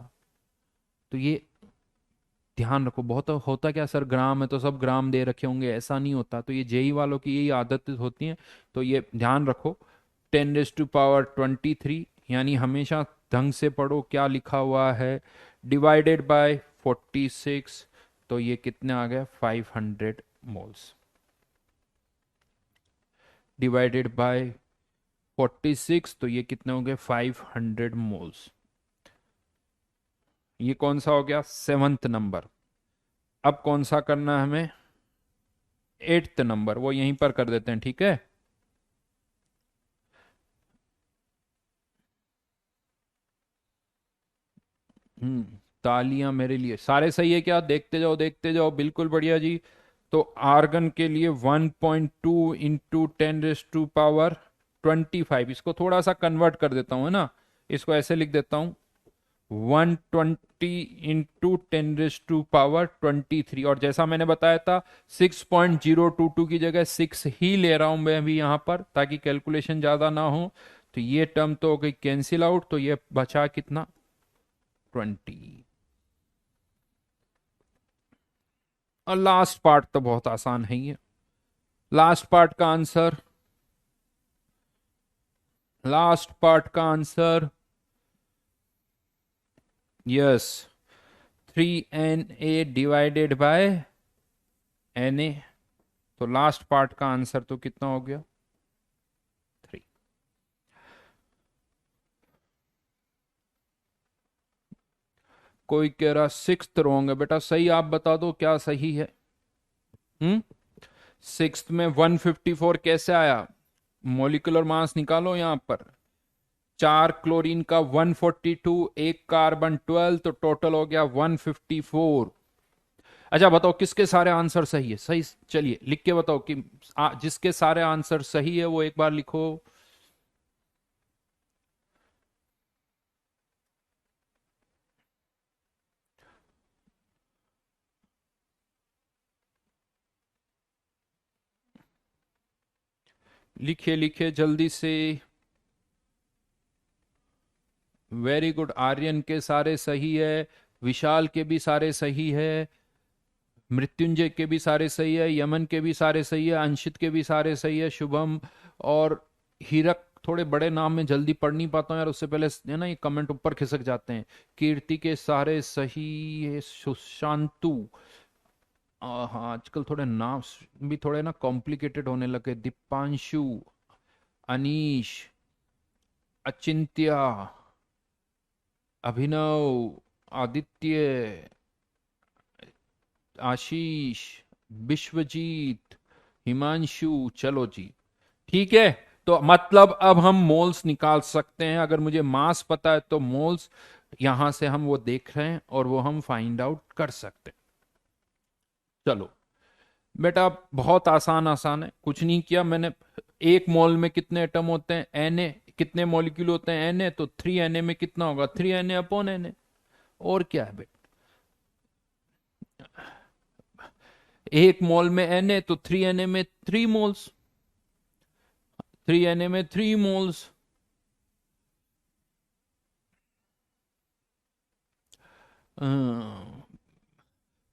तो ये ध्यान रखो। बहुत होता क्या सर, ग्राम है तो सब ग्राम दे रखे होंगे, ऐसा नहीं होता। तो ये जेई वालों की यही आदत होती है। तो ये ध्यान रखो। 10⁻23 यानी हमेशा ढंग से पढ़ो क्या लिखा हुआ है। Divided by 46। तो ये कितने आ गए? 500 मोल्स। डिवाइडेड बाय 46 तो ये कितने हो गए? 500 मोल्स। ये कौन सा हो गया? Seventh number. अब कौन सा करना है हमें? Eighth number. वो यहीं पर कर देते हैं, ठीक है। तालियां मेरे लिए। सारे सही है क्या? देखते जाओ देखते जाओ। बिल्कुल बढ़िया जी। तो आर्गन के लिए 1.2 इंटू 10⁻25। इसको थोड़ा सा कन्वर्ट कर देता हूँ, है ना। इसको ऐसे लिख देता हूँ, 120 इंटू 10⁻23। और जैसा मैंने बताया था 6.022 की जगह 6 ही ले रहा हूं मैं अभी यहां पर, ताकि कैलकुलेशन ज्यादा ना हो। तो ये टर्म तो हो गई कैंसिल आउट। तो ये बचा कितना? 20। और लास्ट पार्ट तो बहुत आसान है ये। लास्ट पार्ट का आंसर, लास्ट पार्ट का answer yes, 3Na divided by Na। तो लास्ट पार्ट का आंसर तो कितना हो गया? 3। कोई कह रहा सिक्स्थ रॉन्ग है। बेटा सही आप बता दो क्या सही है। हम्म सिक्स्थ में 154 कैसे आया? मोलिकुलर मास निकालो यहां पर। 4 क्लोरीन का 142, एक कार्बन 12, तो टोटल हो गया 154। अच्छा बताओ किसके सारे आंसर सही है, सही चलिए लिख के बताओ कि जिसके सारे आंसर सही है वो एक बार लिखो। लिखिए लिखिए जल्दी से। वेरी गुड, आर्यन के सारे सही है, विशाल के भी सारे सही है, मृत्युंजय के भी सारे सही है, यमन के भी सारे सही है, अंशित के भी सारे सही है, शुभम और हीरक थोड़े बड़े नाम में जल्दी पढ़ नहीं पाता हूँ यार, उससे पहले है ना ये कमेंट ऊपर खिसक जाते हैं। कीर्ति के सारे सही है, सुशांतु हाँ आजकल थोड़े नाम भी थोड़े ना कॉम्प्लिकेटेड होने लगे, दीपांशु, अनीश, अचिंत्य, अभिनव, आदित्य, आशीष, विश्वजीत, हिमांशु, चलो जी ठीक है। तो मतलब अब हम मोल्स निकाल सकते हैं, अगर मुझे मास पता है तो मोल्स यहां से हम वो देख रहे हैं और वो हम फाइंड आउट कर सकते हैं। चलो बेटा बहुत आसान आसान है, कुछ नहीं किया मैंने। एक मोल में कितने एटम होते हैं, एन ए, कितने मॉलिक्यूल होते हैं एन ए, तो 3 Na में कितना होगा, 3 Na/Na। और क्या है बेटा, एक मोल में एन ए तो 3 Na में 3 मोल्स, 3 Na में 3 मोल्स।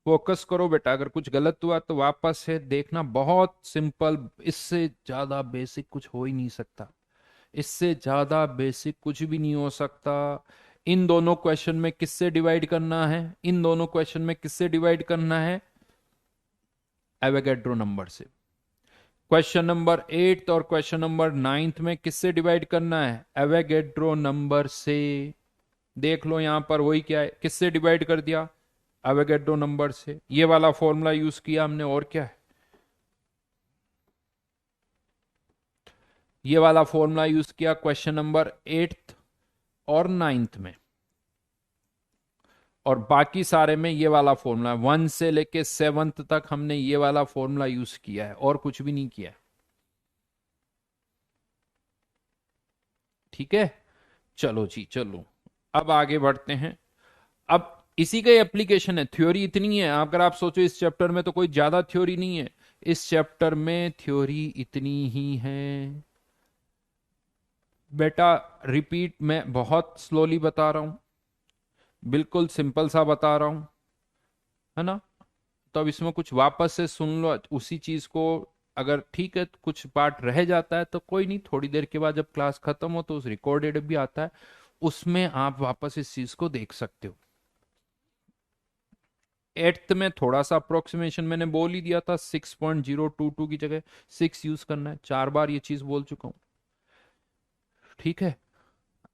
फोकस करो बेटा, अगर कुछ गलत हुआ तो वापस से देखना, बहुत सिंपल, इससे ज्यादा बेसिक कुछ हो ही नहीं सकता, इससे ज्यादा बेसिक कुछ भी नहीं हो सकता। इन दोनों क्वेश्चन में किससे डिवाइड करना है, इन दोनों क्वेश्चन में किससे डिवाइड करना है, एवोगैड्रो नंबर से। क्वेश्चन नंबर 8 और क्वेश्चन नंबर 9 में किससे डिवाइड करना है, एवोगैड्रो नंबर से। देख लो यहां पर वही क्या है, किससे डिवाइड कर दिया, एवोगैड्रो नंबर से, ये वाला फॉर्मूला यूज किया हमने, और क्या है, ये वाला फॉर्मूला यूज किया क्वेश्चन नंबर 8 और 9 में। और बाकी सारे में ये वाला फॉर्मूला 1 से लेके 7th तक हमने ये वाला फॉर्मूला यूज किया है, और कुछ भी नहीं किया है। ठीक है, चलो जी चलो, अब आगे बढ़ते हैं। अब इसी का एप्लीकेशन है, थ्योरी इतनी है, अगर आप सोचो इस चैप्टर में तो कोई ज्यादा थ्योरी नहीं है, इस चैप्टर में थ्योरी इतनी ही है बेटा। रिपीट, मैं बहुत स्लोली बता रहा हूं, बिल्कुल सिंपल सा बता रहा हूं, है ना। तो अब इसमें कुछ वापस से सुन लो उसी चीज को, अगर ठीक है कुछ पार्ट रह जाता है तो कोई नहीं, थोड़ी देर के बाद जब क्लास खत्म हो तो उस रिकॉर्डेड भी आता है, उसमें आप वापस इस चीज को देख सकते हो। 8th में थोड़ा सा अप्रोक्सीमेशन मैंने बोल ही दिया था, 6.022 की जगह 6 यूज करना है, 4 बार ये चीज बोल चुका हूँ। ठीक है,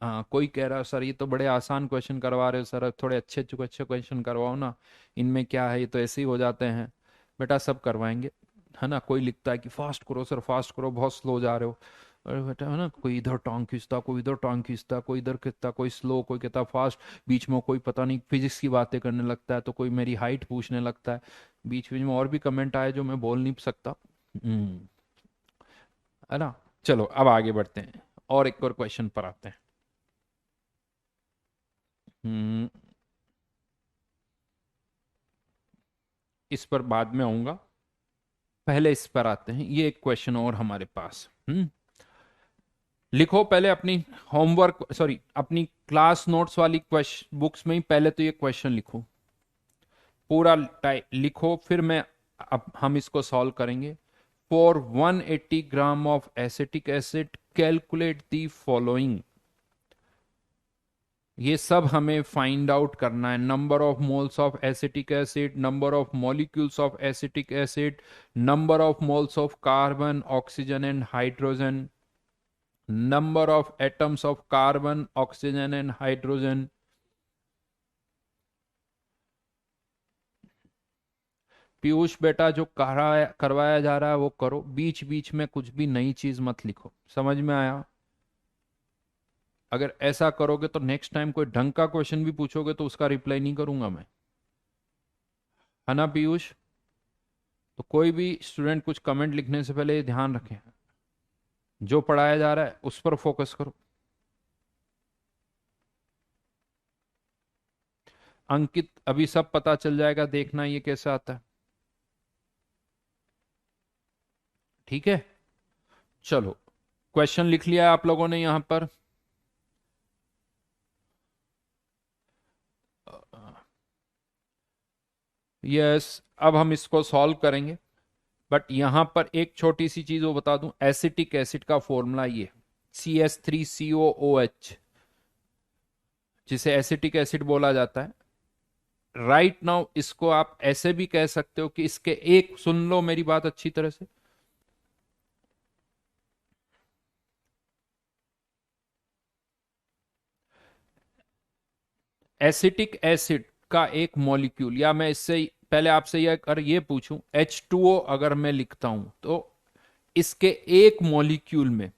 हाँ कोई कह रहा है सर ये तो बड़े आसान क्वेश्चन करवा रहे हो सर, थोड़े अच्छे अच्छे अच्छे क्वेश्चन करवाओ ना, इनमें क्या है ये तो ऐसे ही हो जाते हैं। बेटा सब करवाएंगे, है ना। कोई लिखता है कि फास्ट करो सर फास्ट करो, बहुत स्लो जा रहे हो, अरे बेटा है ना, कोई इधर टांग खींचता, कोई इधर टांग खींचता, कोई इधर खींचता, कोई स्लो, कोई कहता फास्ट, बीच में कोई पता नहीं फिजिक्स की बातें करने लगता है, तो कोई मेरी हाइट पूछने लगता है, बीच बीच में और भी कमेंट आए जो मैं बोल नहीं सकता। हम्म, है ना। चलो अब आगे बढ़ते हैं और एक और क्वेश्चन पर आते हैं। हम्म, इस पर बाद में आऊंगा, पहले इस पर आते हैं, ये एक क्वेश्चन और हमारे पास। लिखो पहले अपनी होमवर्क, सॉरी अपनी क्लास नोट्स वाली क्वेश्चन बुक्स में ही पहले तो ये क्वेश्चन लिखो, पूरा लिखो, फिर मैं, अब हम इसको सॉल्व करेंगे। For 180 gram of acetic acid calculate the following, ये सब हमें फाइंड आउट करना है, number of moles of acetic acid, number of molecules of acetic acid, number of moles of carbon oxygen and hydrogen, number of atoms of carbon oxygen and hydrogen. Piyush बेटा जो करवाया जा रहा है वो करो, बीच बीच में कुछ भी नई चीज मत लिखो, समझ में आया। अगर ऐसा करोगे तो नेक्स्ट टाइम कोई ढंग का क्वेश्चन भी पूछोगे तो उसका रिप्लाई नहीं करूंगा मैं। है ना पीयूष? तो कोई भी स्टूडेंट कुछ कमेंट लिखने से पहले ये ध्यान रखें, जो पढ़ाया जा रहा है उस पर फोकस करो। अंकित, अभी सब पता चल जाएगा, देखना ये कैसे आता है। ठीक है, चलो क्वेश्चन लिख लिया है आप लोगों ने यहां पर। यस, अब हम इसको सॉल्व करेंगे। बट यहां पर एक छोटी सी चीज वो बता दूं, एसिटिक एसिड का फॉर्मूला ये CH3COOH, जिसे एसिटिक एसिड बोला जाता है। राइट नाउ इसको आप ऐसे भी कह सकते हो कि इसके एक, सुन लो मेरी बात अच्छी तरह से, एसिटिक एसिड का एक मॉलिक्यूल, या मैं इससे पहले आपसे ये अगर ये पूछूं H2O अगर मैं लिखता हूं तो इसके एक मॉलिक्यूल में,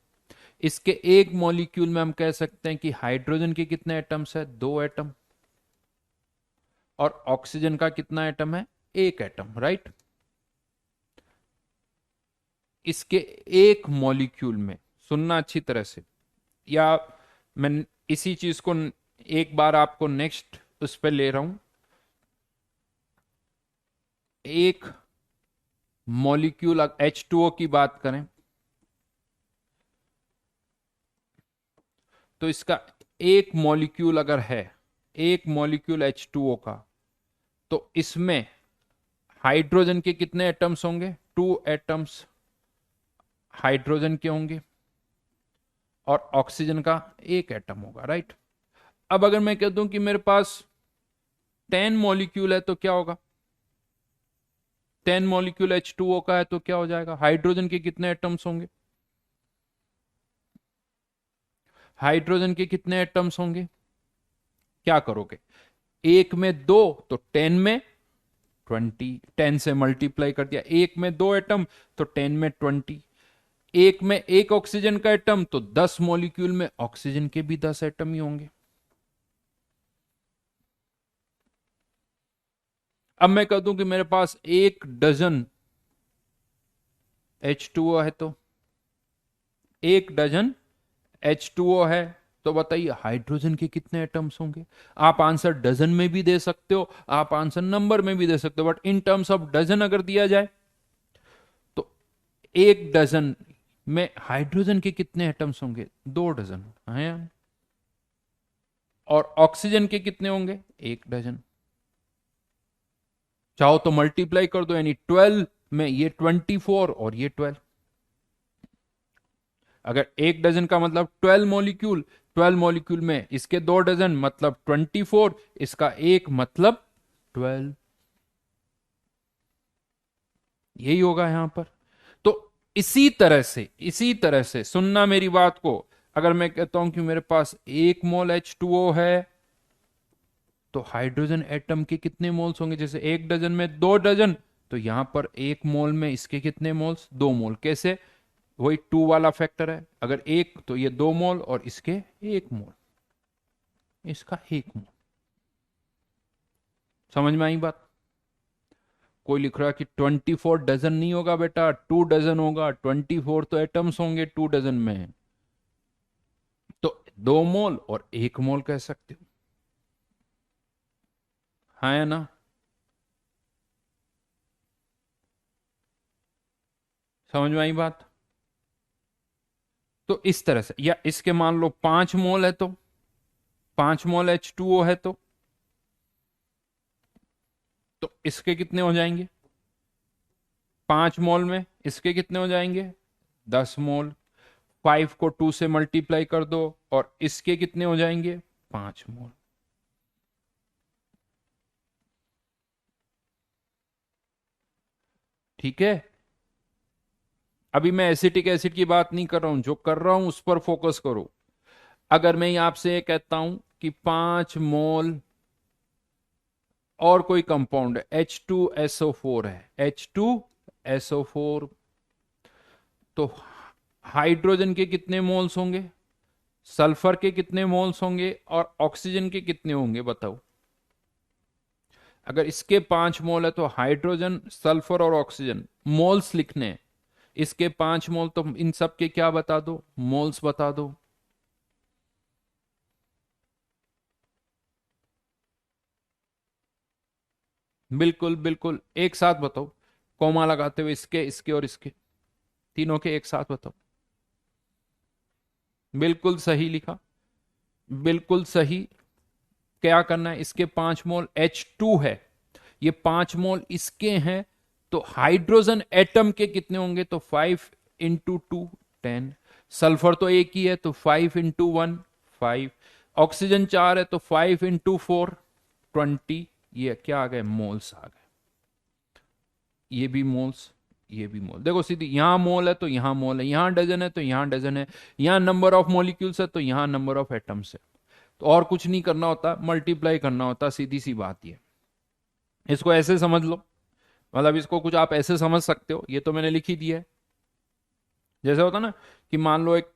इसके एक मॉलिक्यूल में हम कह सकते हैं कि हाइड्रोजन के कितने एटम्स है? 2 एटम। और ऑक्सीजन का कितना एटम है? 1 एटम, राइट। इसके एक मॉलिक्यूल में, सुनना अच्छी तरह से, या मैं इसी चीज को एक बार आपको नेक्स्ट उस पर ले रहा हूं। एक मॉलिक्यूल H2O की बात करें तो इसका एक मॉलिक्यूल अगर है, एक मॉलिक्यूल H2O का, तो इसमें हाइड्रोजन के कितने एटम्स होंगे? 2 एटम्स हाइड्रोजन के होंगे और ऑक्सीजन का 1 एटम होगा, राइट। अब अगर मैं कह दूं कि मेरे पास 10 मॉलिक्यूल है तो क्या होगा? 10 मॉलिक्यूल H2O का है तो क्या हो जाएगा? हाइड्रोजन के कितने एटम्स होंगे? हाइड्रोजन के कितने एटम्स होंगे? क्या करोगे? एक में 2 तो 10 में 20, 10 से मल्टीप्लाई कर दिया। एक में 2 एटम तो 10 में 20। एक में एक ऑक्सीजन का एटम तो 10 मॉलिक्यूल में ऑक्सीजन के भी 10 एटम ही होंगे। अब मैं कह दूं कि मेरे पास 1 डजन H2O है, तो 1 डजन H2O है, तो बताइए हाइड्रोजन के कितने एटम्स होंगे? आप आंसर डजन में भी दे सकते हो, आप आंसर नंबर में भी दे सकते हो, but in terms of dozen अगर दिया जाए तो 1 डजन में हाइड्रोजन के कितने एटम्स होंगे? 2 डजन है। और ऑक्सीजन के कितने होंगे? 1 डजन। चाहो तो मल्टीप्लाई कर दो, यानी 12 में ये 24 और ये 12। अगर 1 डजन का मतलब 12 मॉलिक्यूल, 12 मॉलिक्यूल में इसके 2 डजन मतलब 24, इसका एक मतलब 12। यही होगा यहां पर। तो इसी तरह से सुनना मेरी बात को, अगर मैं कहता हूं कि मेरे पास 1 मोल H2O है तो हाइड्रोजन एटम के कितने मोल्स होंगे? जैसे 1 डजन में 2 डजन, तो यहां पर 1 मोल में इसके कितने मोल्स? 2 मोल। कैसे? वही 2 वाला फैक्टर है, अगर एक तो ये 2 मोल और इसके 1 मोल, इसका 1 मोल। समझ में आई बात? कोई लिख रहा है कि 24 डजन नहीं होगा बेटा, 2 डजन होगा। 24 तो एटम्स होंगे 2 डजन में, तो 2 मोल और 1 मोल कह सकते हो। हाँ या ना? समझ में आई बात? तो इस तरह से, या इसके मान लो 5 मोल है, तो 5 मोल H2O है, तो इसके कितने हो जाएंगे? 5 मोल में इसके कितने हो जाएंगे? 10 मोल। 5 को 2 से मल्टीप्लाई कर दो और इसके कितने हो जाएंगे? 5 मोल। ठीक है, अभी मैं एसिटिक एसिड की बात नहीं कर रहा हूं, जो कर रहा हूं उस पर फोकस करो। अगर मैं आपसे कहता हूं कि 5 मोल और कोई कंपाउंड है, H2SO4 है, H2SO4, तो हाइड्रोजन के कितने मोल्स होंगे? सल्फर के कितने मोल्स होंगे? और ऑक्सीजन के कितने होंगे? बताओ। अगर इसके 5 मोल है तो हाइड्रोजन, सल्फर और ऑक्सीजन मोल्स लिखने हैं। इसके 5 मोल, तो इन सब के क्या बता दो, मोल्स बता दो। बिल्कुल बिल्कुल, एक साथ बताओ, कॉमा लगाते हुए, इसके, इसके और इसके, तीनों के एक साथ बताओ। बिल्कुल सही लिखा, बिल्कुल सही। क्या करना है, इसके 5 मोल H2 है, ये 5 मोल इसके हैं, तो हाइड्रोजन एटम के कितने होंगे, तो 5 × 2 10। सल्फर तो एक ही है, तो 5 × 1 5। ऑक्सीजन 4 है, तो 5 × 4 20। ये क्या आ गए, मोल्स आ गए। ये भी मोल्स, ये भी मोल, देखो सीधी, यहां मोल है तो यहां मोल है, यहां डजन है तो यहां डजन है, यहां नंबर ऑफ मॉलिक्यूल्स है तो यहां नंबर ऑफ एटम्स है। तो और कुछ नहीं करना होता, मल्टीप्लाई करना होता, सीधी सी बात ये। इसको ऐसे समझ लो, मतलब इसको कुछ आप ऐसे समझ सकते हो, ये तो मैंने लिख ही दिया है। जैसे होता ना कि मान लो एक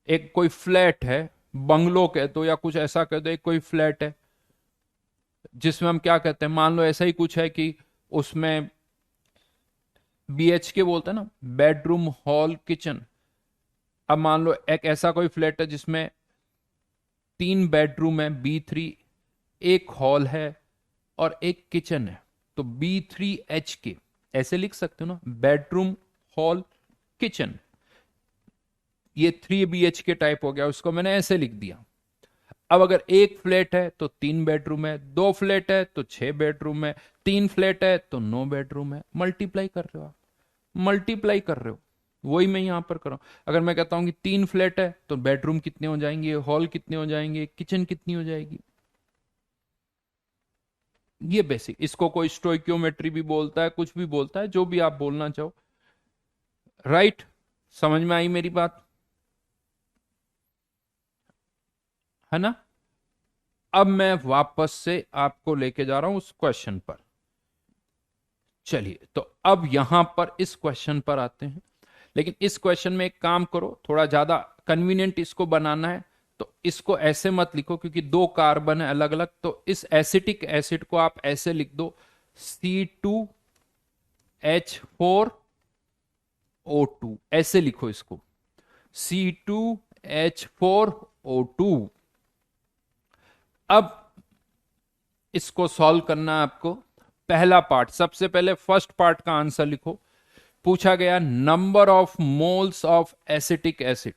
एक कोई फ्लैट है, बंगलो कह दो या कुछ ऐसा कह दो, एक कोई फ्लैट है जिसमें हम क्या कहते हैं, मान लो ऐसा ही कुछ है कि उसमें BHK बोलते हैं ना, बेडरूम हॉल किचन। अब मान लो एक ऐसा कोई फ्लैट है जिसमें 3 बेडरूम है, B3, एक हॉल है और एक किचन है, तो B3HK ऐसे लिख सकते हो ना, बेडरूम हॉल किचन। ये 3 BHK टाइप हो गया, उसको मैंने ऐसे लिख दिया। अब अगर एक फ्लैट है तो 3 बेडरूम है, 2 फ्लैट है तो 6 बेडरूम है, 3 फ्लैट है तो 9 बेडरूम है। मल्टीप्लाई कर रहे हो आप, मल्टीप्लाई कर रहे हो, वही मैं यहां पर कर रहा हूं। अगर मैं कहता हूं कि 3 फ्लैट है तो बेडरूम कितने हो जाएंगे, हॉल कितने हो जाएंगे, किचन कितनी हो जाएगी। ये बेसिक, इसको कोई स्टोइक्योमेट्री भी बोलता है, कुछ भी बोलता है, जो भी आप बोलना चाहो। राइट, समझ में आई मेरी बात, है ना। अब मैं वापस से आपको लेके जा रहा हूं उस क्वेश्चन पर। चलिए, तो अब यहां पर इस क्वेश्चन पर आते हैं। लेकिन इस क्वेश्चन में एक काम करो, थोड़ा ज्यादा कन्वीनियंट इसको बनाना है, तो इसको ऐसे मत लिखो क्योंकि 2 कार्बन है अलग अलग, तो इस एसिटिक एसिड को आप ऐसे लिख दो, C2H4O2, ऐसे लिखो इसको, C2H4O2। अब इसको सॉल्व करना है आपको। पहला पार्ट, सबसे पहले फर्स्ट पार्ट का आंसर लिखो। पूछा गया number of moles of acetic acid,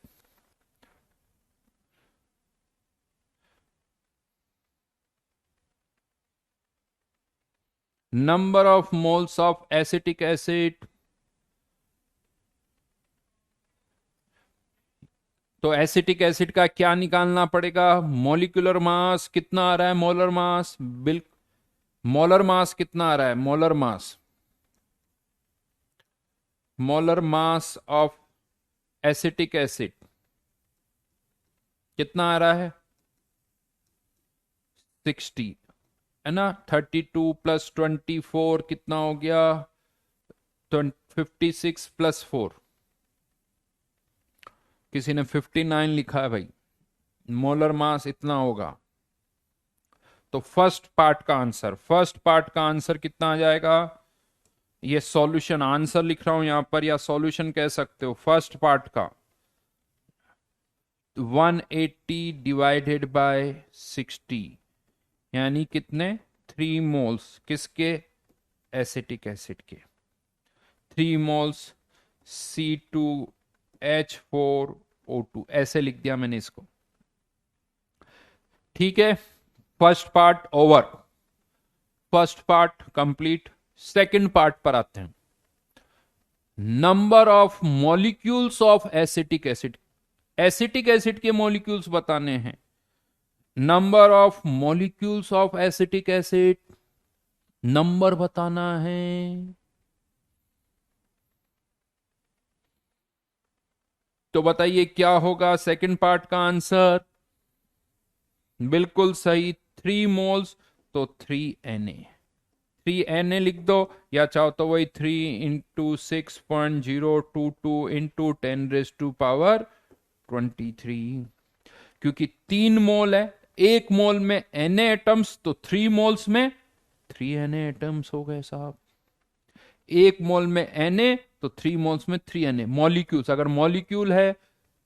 number of moles of acetic acid. तो एसिटिक एसिड का क्या निकालना पड़ेगा, मोलिकुलर मास कितना आ रहा है, molar mass, bill molar mass कितना आ रहा है, molar mass, molar mass of acetic acid कितना आ रहा है, 60, है ना। 32 + 24 कितना हो गया, 56 + 4, किसी ने 59 लिखा है भाई, मोलर मास इतना होगा। तो फर्स्ट पार्ट का आंसर, फर्स्ट पार्ट का आंसर कितना आ जाएगा, ये सॉल्यूशन आंसर लिख रहा हूं यहां पर, या सॉल्यूशन कह सकते हो, फर्स्ट पार्ट का 180 / 60, यानी कितने, 3 मोल्स, किसके, एसिटिक एसिड के, 3 मोल्स C2H4O2, ऐसे लिख दिया मैंने इसको। ठीक है, first part over, first part complete. Second part पर आते हैं, number of molecules of acetic acid, acetic acid के मॉलिक्यूल्स बताने हैं, number of molecules of acetic acid, number बताना है। तो बताइए क्या होगा सेकंड पार्ट का आंसर, बिल्कुल सही, 3 मोल्स, तो 3 Na, 3 Na लिख दो, या चाहो तो वही 3 × 6.022 × 10⁻²⁻23, क्योंकि 3 मोल है, एक मोल में Na एटम्स, तो 3 मोल्स में 3 Na एटम्स हो गए साहब। 1 मोल में Na, तो 3 मोल्स में 3 Na। मॉलिक्यूल्स, अगर मॉलिक्यूल है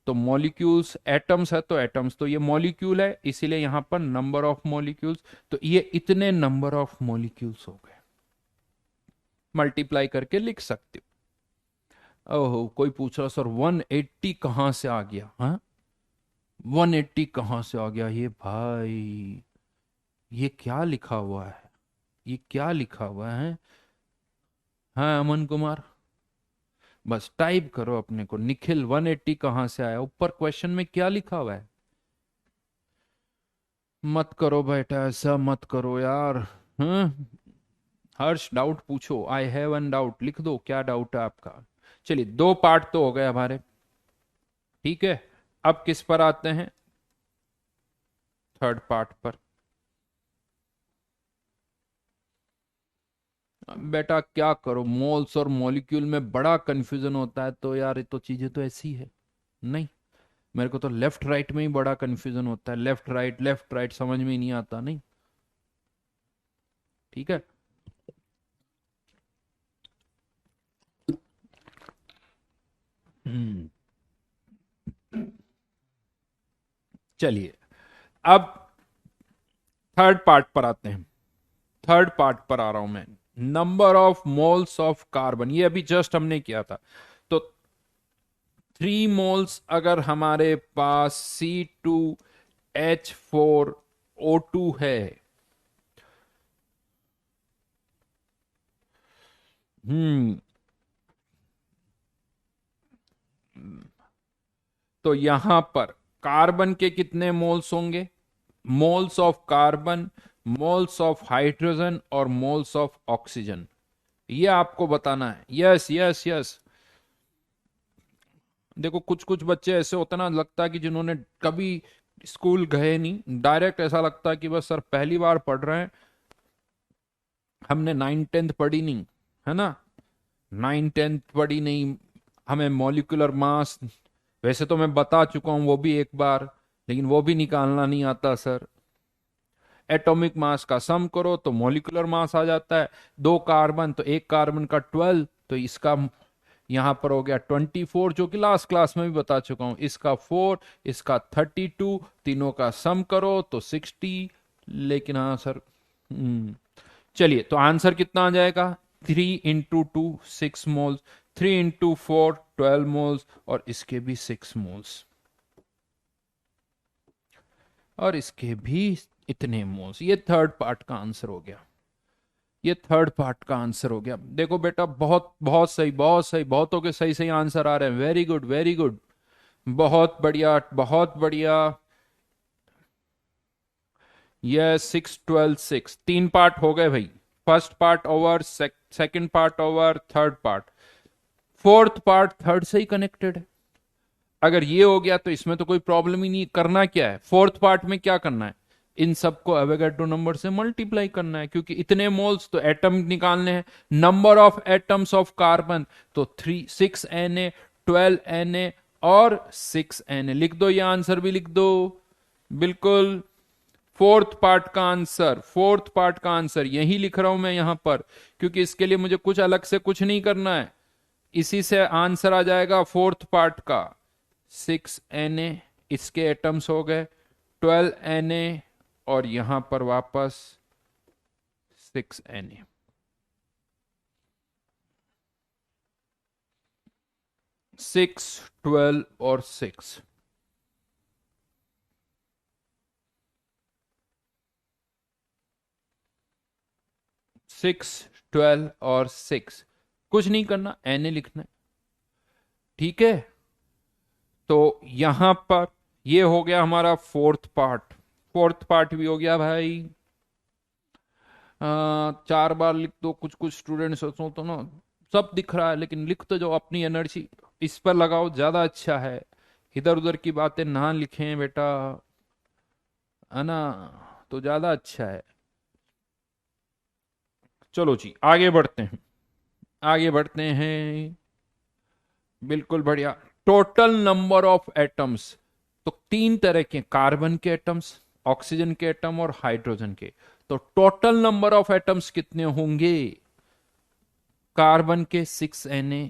तो मॉलिक्यूल्स, एटम्स है तो एटम्स, तो ये मॉलिक्यूल है इसीलिए यहां पर नंबर ऑफ मॉलिक्यूल्स, तो ये इतने नंबर ऑफ मॉलिक्यूल्स हो गए। मल्टीप्लाई करके लिख सकते हो। ओहो, कोई पूछ रहा सर 180 कहां से आ गया? हाँ, 180 कहां से आ गया ये भाई? ये क्या लिखा हुआ है? ये क्या लिखा हुआ है? हाँ अमन कुमार, बस टाइप करो अपने को, निखिल 180 कहां से आया? ऊपर क्वेश्चन में क्या लिखा हुआ है? मत करो बेटा, ऐसा मत करो यार। हाँ, हर्ष डाउट पूछो, आई हैव एन डाउट, लिख दो क्या डाउट है आपका। चलिए, 2 पार्ट तो हो गए हमारे, ठीक है। अब किस पर आते हैं? थर्ड पार्ट पर। बेटा क्या करो, मोल्स और मॉलिक्यूल में बड़ा कंफ्यूजन होता है, तो यार ये तो चीजें तो ऐसी है। नहीं, मेरे को तो लेफ्ट राइट में ही बड़ा कंफ्यूजन होता है, लेफ्ट राइट समझ में ही नहीं आता। नहीं, ठीक है। हम्म, चलिए, अब थर्ड पार्ट पर आते हैं। थर्ड पार्ट पर आ रहा हूं मैं। Number of moles of carbon, ये अभी जस्ट हमने किया था। तो 3 मोल्स अगर हमारे पास C2H4O2 है, हम्म, तो यहां पर कार्बन के कितने मोल्स होंगे? Moles of carbon, moles of hydrogen और मोल्स ऑफ ऑक्सीजन, ये आपको बताना है। Yes yes yes. देखो, कुछ कुछ बच्चे ऐसे होते ना, लगता है कि जिन्होंने कभी स्कूल गए नहीं, डायरेक्ट ऐसा लगता है कि बस सर पहली बार पढ़ रहे हैं, हमने 9 10 पढ़ी नहीं, है ना। 9 10 पढ़ी नहीं, हमें मॉलिक्यूलर मास, वैसे तो मैं बता चुका हूं वो भी एक बार, लेकिन वो भी निकालना नहीं आता सर। एटॉमिक मास का सम करो तो मॉलिक्यूलर मास आ जाता है। 2 कार्बन, तो एक कार्बन का 12, तो इसका यहां पर हो गया 24, जो कि लास्ट क्लास में भी बता चुका हूं। इसका 4, इसका 32, तीनों का सम करो तो 60। लेकिन हाँ सर, चलिए, तो आंसर कितना आ जाएगा? 3 × 2 6 मोल्स, 3 × 4 12 मोल्स, और इसके भी 6 मोल्स, और इसके भी इतने मोल्स। ये थर्ड पार्ट का आंसर हो गया। ये थर्ड पार्ट का आंसर हो गया। देखो बेटा, बहुत बहुत सही, बहुत सही, बहुतों के सही सही आंसर आ रहे हैं। वेरी गुड, वेरी गुड, बहुत बढ़िया, बहुत बढ़िया। ये 6 12 6, 3 पार्ट हो गए भाई। First part over, second part over, third part. Fourth part third से ही कनेक्टेड है। अगर ये हो गया तो इसमें तो कोई प्रॉब्लम ही नहीं। करना क्या है फोर्थ पार्ट में? क्या करना है? इन सबको एवोगैड्रो नंबर से मल्टीप्लाई करना है, क्योंकि इतने मोल्स तो एटम निकालने हैं। Number of atoms of carbon, तो 6 Na, 12 Na और 6 Na। लिख दो, ये आंसर भी लिख दो, बिल्कुल। फोर्थ पार्ट का आंसर, फोर्थ पार्ट का आंसर यही लिख रहा हूं मैं यहां पर, क्योंकि इसके लिए मुझे कुछ अलग से कुछ नहीं करना है। इसी से आंसर आ जाएगा फोर्थ पार्ट का। 6 Na, इसके एटम्स हो गए 12 Na, और यहां पर वापस 6 Na। 6 12 और 6, 6 12 और 6, कुछ नहीं करना, Na लिखना है, ठीक है। तो यहां पर ये हो गया हमारा फोर्थ पार्ट। फोर्थ पार्ट भी हो गया भाई। 4 बार लिख दो। कुछ कुछ स्टूडेंट्स सोचो तो ना, सब दिख रहा है, लेकिन लिख तो जो अपनी एनर्जी इस पर लगाओ, ज्यादा अच्छा है। इधर उधर की बातें ना लिखें बेटा, है ना, तो ज्यादा अच्छा है। चलो जी, आगे बढ़ते हैं, आगे बढ़ते हैं। बिल्कुल बढ़िया। टोटल नंबर ऑफ एटम्स, तो 3 तरह के, कार्बन के एटम्स, ऑक्सीजन के एटम और हाइड्रोजन के। तो टोटल नंबर ऑफ एटम्स कितने होंगे? कार्बन के 6 Na,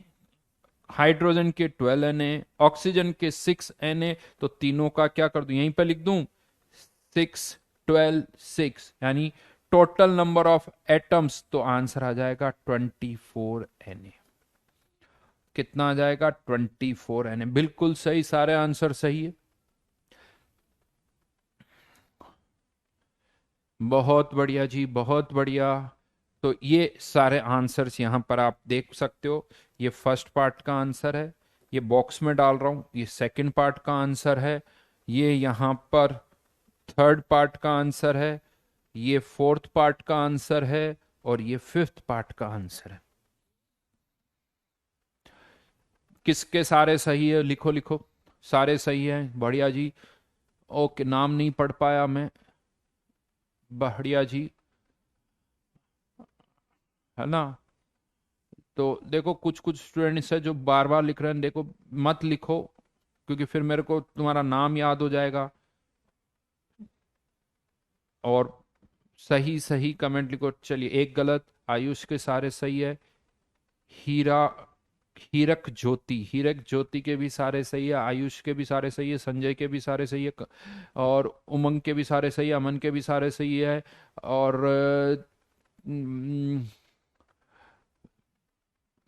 हाइड्रोजन के 12 Na, ऑक्सीजन के 6 Na, तो तीनों का क्या कर दूं, यहीं पर लिख दूं 6 12 6, यानी टोटल नंबर ऑफ एटम्स, तो आंसर आ जाएगा 24 Na। कितना आ जाएगा? 24 Na। बिल्कुल सही, सारे आंसर सही है। बहुत बढ़िया जी, बहुत बढ़िया। तो ये सारे आंसर्स यहां पर आप देख सकते हो। ये फर्स्ट पार्ट का आंसर है, ये बॉक्स में डाल रहा हूं। ये सेकंड पार्ट का आंसर है, ये यहां पर थर्ड पार्ट का आंसर है, ये फोर्थ पार्ट का आंसर है, और ये फिफ्थ पार्ट का आंसर है। किसके सारे सही है? लिखो लिखो, सारे सही है, बढ़िया जी। ओके, नाम नहीं पढ़ पाया मैं, बढ़िया जी, है ना। तो देखो कुछ कुछ स्टूडेंट्स है जो बार बार लिख रहे हैं, देखो मत लिखो, क्योंकि फिर मेरे को तुम्हारा नाम याद हो जाएगा। और सही सही कमेंट लिखो। चलिए, एक गलत, आयुष के सारे सही है। हीरा, हीरक ज्योति, हीरक ज्योति के भी सारे सही है, आयुष के भी सारे सही है, संजय के भी सारे सही है, और उमंग के भी सारे सही है, अमन के भी सारे सही है, और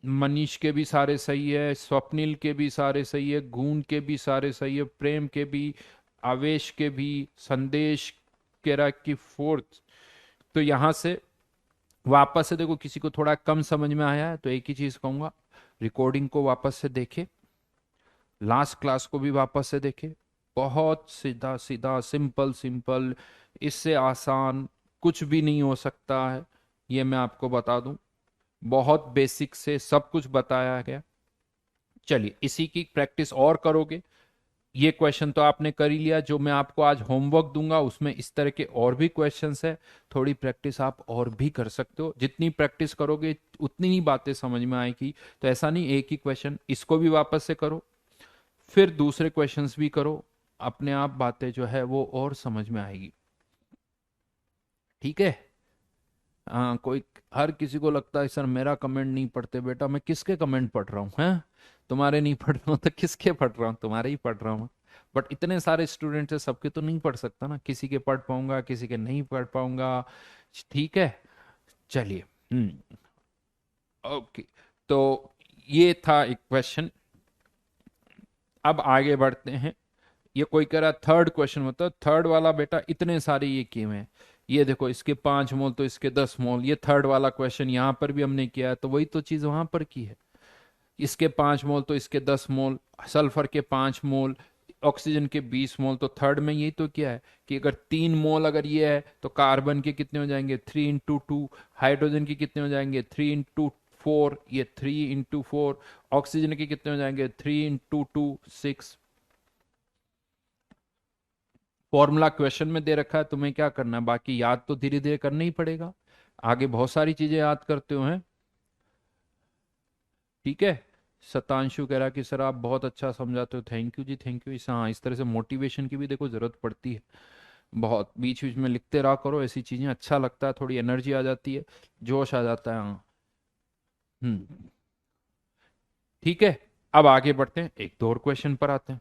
मनीष के भी सारे सही है, स्वप्निल के भी सारे सही है, गूंद के भी सारे सही है, प्रेम के भी, आवेश के भी, संदेश केरा की फोर्थ। तो यहां से वापस से देखो, किसी को थोड़ा कम समझ में आया है तो एक ही चीज कहूंगा, रिकॉर्डिंग को वापस से देखे, लास्ट क्लास को भी वापस से देखे। बहुत सीधा सीधा, सिंपल सिंपल, इससे आसान कुछ भी नहीं हो सकता है, ये मैं आपको बता दूं। बहुत बेसिक से सब कुछ बताया गया। चलिए, इसी की प्रैक्टिस और करोगे। ये क्वेश्चन तो आपने कर ही लिया, जो मैं आपको आज होमवर्क दूंगा उसमें इस तरह के और भी क्वेश्चंस है। थोड़ी प्रैक्टिस आप और भी कर सकते हो, जितनी प्रैक्टिस करोगे उतनी ही बातें समझ में आएगी। तो ऐसा नहीं एक ही क्वेश्चन, इसको भी वापस से करो, फिर दूसरे क्वेश्चंस भी करो, अपने आप बातें जो है वो और समझ में आएगी। ठीक है। हाँ, कोई, हर किसी को लगता है सर मेरा कमेंट नहीं पढ़ते। बेटा मैं किसके कमेंट पढ़ रहा हूँ, हैं? तुम्हारे नहीं पढ़ रहा हूँ तो किसके पढ़ रहा हूँ? तुम्हारे ही पढ़ रहा हूँ। बट इतने सारे स्टूडेंट है, सबके तो नहीं पढ़ सकता ना, किसी के पढ़ पाऊंगा, किसी के नहीं पढ़ पाऊंगा। ठीक है। चलिए। ओके। तो ये था एक क्वेश्चन। अब आगे बढ़ते हैं। ये कोई कह रहा थर्ड क्वेश्चन, मतलब थर्ड वाला बेटा इतने सारे ये किए हुए हैं। ये देखो, इसके 5 मोल तो इसके 10 मोल, ये थर्ड वाला क्वेश्चन यहां पर भी हमने किया है, तो वही तो चीज वहां पर की है। इसके 5 मोल तो इसके 10 मोल, सल्फर के 5 मोल, ऑक्सीजन के 20 मोल, तो थर्ड में यही तो किया है कि अगर 3 मोल अगर ये है तो कार्बन के कितने हो जाएंगे 3 × 2, हाइड्रोजन के कितने हो जाएंगे 3 × 4, ये 3 × 4, ऑक्सीजन के कितने हो जाएंगे 3 × 2 6। फॉर्मूला क्वेश्चन में दे रखा है, तुम्हें क्या करना है, बाकी याद तो धीरे धीरे करना ही पड़ेगा। आगे बहुत सारी चीजें याद करते हो हैं। ठीक है। शतांशु कह रहा कि सर आप बहुत अच्छा समझाते हो, थैंक यू जी, थैंक यू। इस, हाँ, इस तरह से मोटिवेशन की भी देखो जरूरत पड़ती है। बहुत बीच बीच में लिखते रहा करो ऐसी चीजें, अच्छा लगता है, थोड़ी एनर्जी आ जाती है, जोश आ जाता है। हाँ। हम्म। ठीक है। अब आगे बढ़ते हैं, एक दो और क्वेश्चन पर आते हैं।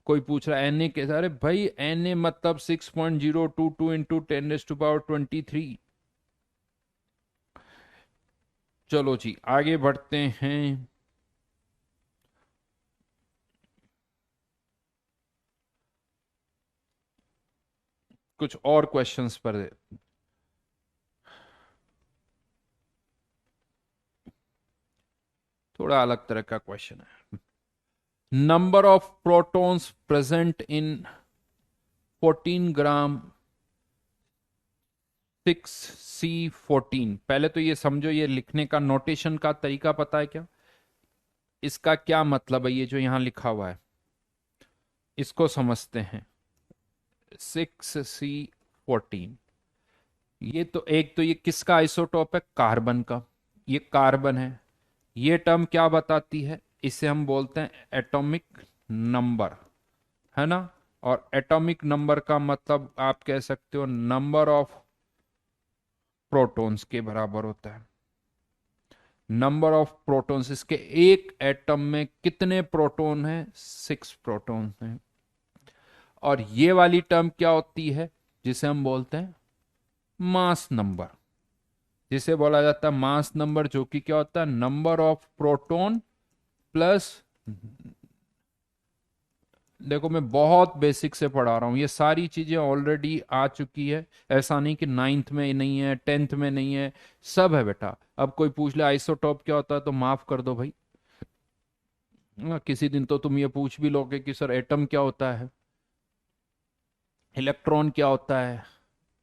कोई पूछ रहा है एन ए कैसा? अरे भाई, एन ए मतलब 6.022 × 10⁻23। चलो जी, आगे बढ़ते हैं। कुछ और क्वेश्चंस पर, थोड़ा अलग तरह का क्वेश्चन है। Number of protons present in 14 gram 6C14। पहले तो ये समझो, ये लिखने का नोटेशन का तरीका पता है क्या? इसका क्या मतलब है, ये जो यहां लिखा हुआ है, इसको समझते हैं। 6C14, ये तो एक, तो ये किसका आइसोटोप है? कार्बन का। ये कार्बन है। ये टर्म क्या बताती है? इसे हम बोलते हैं एटॉमिक नंबर, है ना। और एटॉमिक नंबर का मतलब आप कह सकते हो नंबर ऑफ प्रोटॉन्स के बराबर होता है। नंबर ऑफ प्रोटॉन्स, इसके एक एटम में कितने प्रोटॉन हैं? 6 प्रोटॉन हैं। और ये वाली टर्म क्या होती है? जिसे हम बोलते हैं मास नंबर, जिसे बोला जाता है मास नंबर, जो कि क्या होता है? नंबर ऑफ प्रोटॉन प्लस, देखो मैं बहुत बेसिक से पढ़ा रहा हूं, ये सारी चीजें ऑलरेडी आ चुकी है। ऐसा नहीं कि नाइन्थ में नहीं है, टेंथ में नहीं है, सब है बेटा। अब कोई पूछ ले आइसोटॉप क्या होता है तो माफ कर दो भाई। किसी दिन तो तुम ये पूछ भी लोगे कि सर एटम क्या होता है, इलेक्ट्रॉन क्या होता है,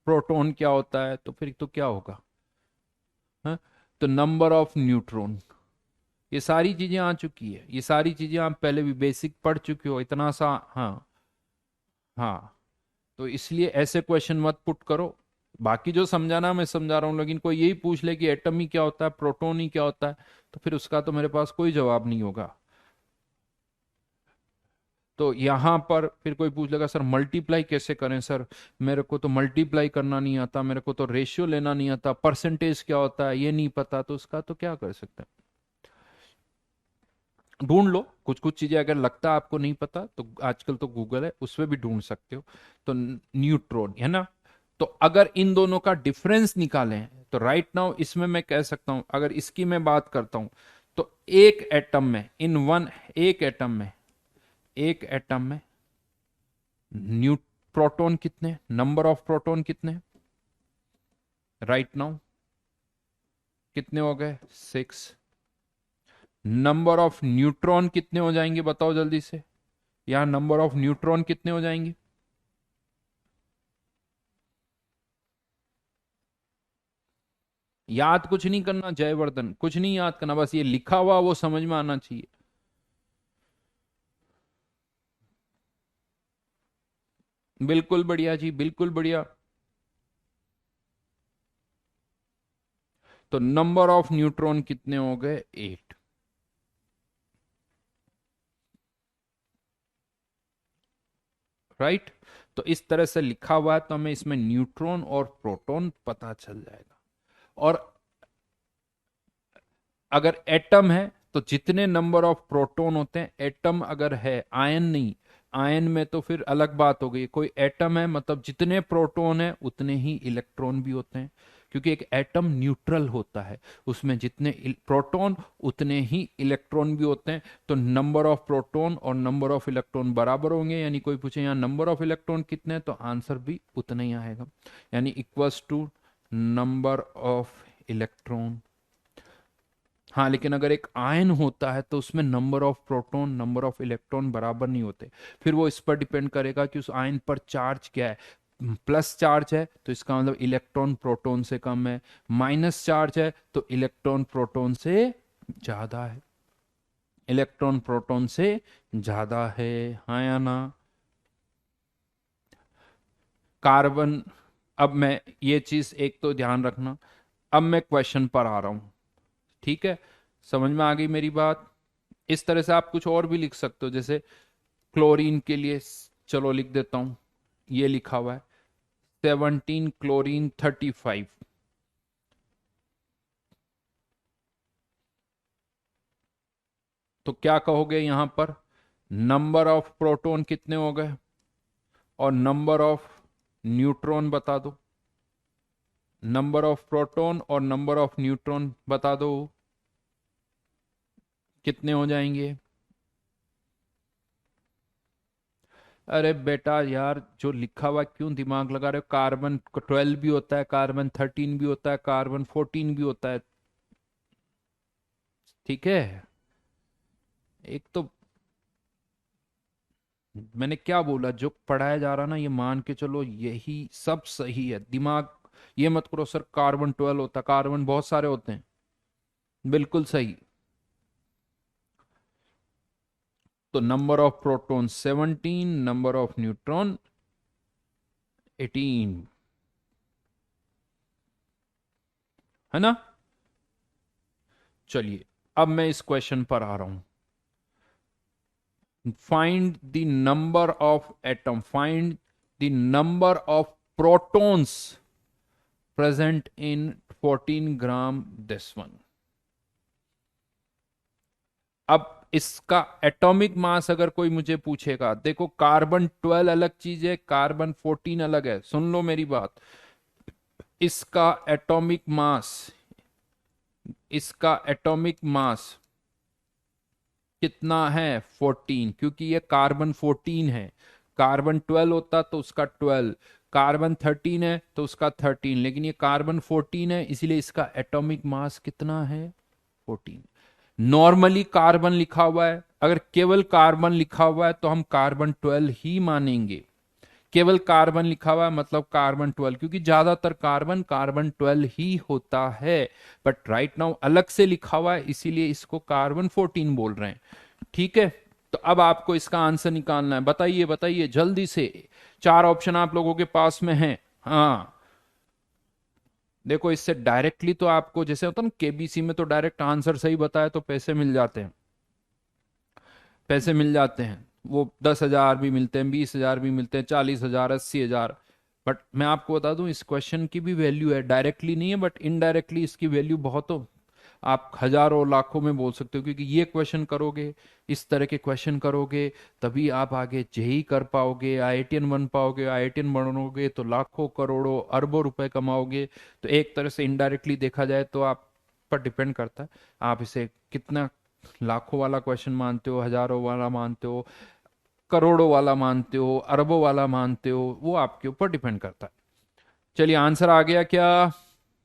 प्रोटॉन क्या होता है, तो फिर तो क्या होगा? हाँ? तो नंबर ऑफ न्यूट्रॉन, ये सारी चीजें आ चुकी है, ये सारी चीजें आप पहले भी बेसिक पढ़ चुके हो इतना सा। हाँ, हाँ। तो इसलिए ऐसे क्वेश्चन मत पुट करो। बाकी जो समझाना मैं समझा रहा हूं, लेकिन कोई यही पूछ ले कि एटम ही क्या होता है, प्रोटॉन ही क्या होता है, तो फिर उसका तो मेरे पास कोई जवाब नहीं होगा। तो यहां पर फिर कोई पूछ लेगा सर मल्टीप्लाई कैसे करें, सर मेरे को तो मल्टीप्लाई करना नहीं आता, मेरे को तो रेशियो लेना नहीं आता, परसेंटेज क्या होता है ये नहीं पता, तो उसका तो क्या कर सकते हैं? ढूंढ लो कुछ कुछ चीजें, अगर लगता है आपको नहीं पता तो आजकल तो गूगल है, उसमें भी ढूंढ सकते हो। तो न्यूट्रॉन है ना। तो अगर इन दोनों का डिफरेंस निकालें तो राइट नाउ इसमें मैं कह सकता हूं, अगर इसकी मैं बात करता हूं, तो एक एटम में, इन वन, एक एटम में, एक एटम में न्यू प्रोटॉन कितने, नंबर ऑफ प्रोटॉन कितने राइट नाउ? कितने हो गए? 6। नंबर ऑफ न्यूट्रॉन कितने हो जाएंगे बताओ जल्दी से, यहां नंबर ऑफ न्यूट्रॉन कितने हो जाएंगे? याद कुछ नहीं करना जयवर्धन, कुछ नहीं याद करना, बस ये लिखा हुआ वो समझ में आना चाहिए। बिल्कुल बढ़िया जी, बिल्कुल बढ़िया। तो नंबर ऑफ न्यूट्रॉन कितने हो गए? 8। राइट। तो इस तरह से लिखा हुआ है तो हमें इसमें न्यूट्रॉन और प्रोटॉन पता चल जाएगा। और अगर एटम है तो जितने नंबर ऑफ प्रोटॉन होते हैं, एटम अगर है, आयन नहीं, आयन में तो फिर अलग बात हो गई। कोई एटम है मतलब जितने प्रोटॉन है उतने ही इलेक्ट्रॉन भी होते हैं, क्योंकि एक एटम न्यूट्रल होता है, उसमें जितने प्रोटॉन उतने ही इलेक्ट्रॉन भी होते हैं। तो नंबर ऑफ प्रोटॉन और नंबर ऑफ इलेक्ट्रॉन बराबर होंगे, यानी कोई पूछे यहाँ नंबर ऑफ इलेक्ट्रॉन कितने हैं, तो आंसर भी उतना ही आएगा, यानी equals to number of electron. हाँ, लेकिन अगर एक आयन होता है तो उसमें number of proton, number of electron बराबर नहीं होते। फिर वो इस पर डिपेंड करेगा कि उस आयन पर चार्ज क्या है। प्लस चार्ज है तो इसका मतलब इलेक्ट्रॉन प्रोटॉन से कम है, माइनस चार्ज है तो इलेक्ट्रॉन प्रोटॉन से ज्यादा है, इलेक्ट्रॉन प्रोटॉन से ज्यादा है। हाँ या ना? कार्बन, अब मैं ये चीज एक तो ध्यान रखना। अब मैं क्वेश्चन पर आ रहा हूं, ठीक है? समझ में आ गई मेरी बात? इस तरह से आप कुछ और भी लिख सकते हो, जैसे क्लोरीन के लिए, चलो लिख देता हूं, ये लिखा हुआ है 17 क्लोरीन 35। तो क्या कहोगे यहां पर? नंबर ऑफ प्रोटॉन कितने हो गए और नंबर ऑफ न्यूट्रॉन बता दो। नंबर ऑफ प्रोटॉन और नंबर ऑफ न्यूट्रॉन बता दो, कितने हो जाएंगे? अरे बेटा यार, जो लिखा हुआ क्यों दिमाग लगा रहे हो? कार्बन 12 भी होता है, कार्बन 13 भी होता है, कार्बन 14 भी होता है, ठीक है? एक तो मैंने क्या बोला, जो पढ़ाया जा रहा ना ये मान के चलो यही सब सही है। दिमाग ये मत करो सर कार्बन 12 होता, कार्बन बहुत सारे होते हैं, बिल्कुल सही। तो number of proton 17, number of neutron 18, है ना? चलिए अब मैं इस क्वेश्चन पर आ रहा हूं। find the number of atom, find the number of protons present in 14 gram this one. अब इसका एटॉमिक मास अगर कोई मुझे पूछेगा, देखो कार्बन 12 अलग चीज है, कार्बन 14 अलग है, सुन लो मेरी बात। इसका एटॉमिक मास, इसका एटॉमिक मास कितना है 14, क्योंकि ये कार्बन 14 है। कार्बन 12 होता तो उसका 12, कार्बन 13 है तो उसका 13, लेकिन ये कार्बन 14 है, इसीलिए इसका एटॉमिक मास कितना है 14। नॉर्मली कार्बन लिखा हुआ है, अगर केवल कार्बन लिखा हुआ है तो हम कार्बन 12 ही मानेंगे। केवल कार्बन लिखा हुआ है मतलब कार्बन 12, क्योंकि ज्यादातर कार्बन कार्बन 12 ही होता है। बट राइट नाउ अलग से लिखा हुआ है, इसीलिए इसको कार्बन 14 बोल रहे हैं। ठीक है, तो अब आपको इसका आंसर निकालना है। बताइए बताइए जल्दी से, 4 ऑप्शन आप लोगों के पास में है। हाँ, देखो इससे डायरेक्टली तो आपको, जैसे होता है ना केबीसी में, तो डायरेक्ट आंसर सही बताए तो पैसे मिल जाते हैं, पैसे मिल जाते हैं। वो 10,000 भी मिलते हैं, 20,000 भी मिलते हैं, 40,000, 80,000। बट मैं आपको बता दूं इस क्वेश्चन की भी वैल्यू है, डायरेक्टली नहीं है बट इनडायरेक्टली इसकी वैल्यू बहुत हो, आप हजारों लाखों में बोल सकते हो। क्योंकि ये क्वेश्चन करोगे, इस तरह के क्वेश्चन करोगे, तभी आप आगे जेई कर पाओगे, आईआईटीएन बन पाओगे, आईआईटीएन बनोगे तो लाखों करोड़ों अरबों रुपए कमाओगे। तो एक तरह से इनडायरेक्टली देखा जाए तो आप पर डिपेंड करता है, आप इसे कितना लाखों वाला क्वेश्चन मानते हो, हजारों वाला मानते हो, करोड़ों वाला मानते हो, अरबों वाला मानते हो, वो आपके ऊपर डिपेंड करता है। चलिए आंसर आ गया क्या?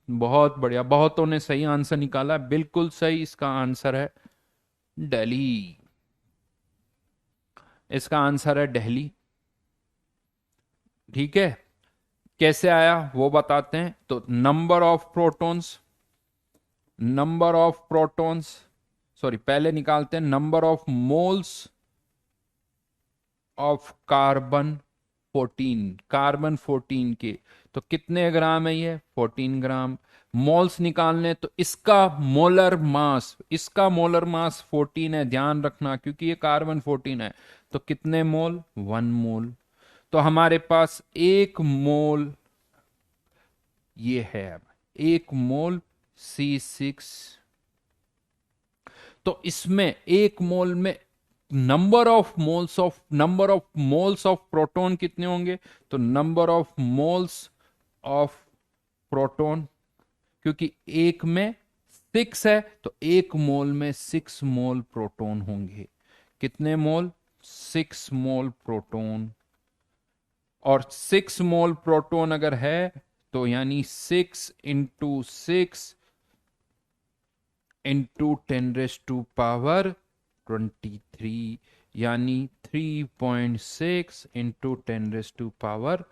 बहुत बढ़िया, बहुतों ने सही आंसर निकाला, बिल्कुल सही। इसका आंसर है दिल्ली, इसका आंसर है दिल्ली। ठीक है, कैसे आया वो बताते हैं। तो number of protons, number of protons, sorry पहले निकालते हैं number of moles of carbon 14, carbon 14 के। तो कितने ग्राम है ये 14 ग्राम। मोल्स निकालने, तो इसका मोलर मास, इसका मोलर मास 14 है, ध्यान रखना, क्योंकि ये कार्बन 14 है। तो कितने मोल 1 मोल। तो हमारे पास 1 मोल ये है, अब 1 मोल C6। तो इसमें 1 मोल में number of moles of proton कितने होंगे? तो number of moles of proton, क्योंकि एक में 6 है तो 1 मोल में 6 मोल प्रोटॉन होंगे। कितने मोल? 6 मोल प्रोटॉन। और 6 मोल प्रोटॉन अगर है तो यानी 6 × 10⁻⁻23, यानी 3.6 × 10⁻24।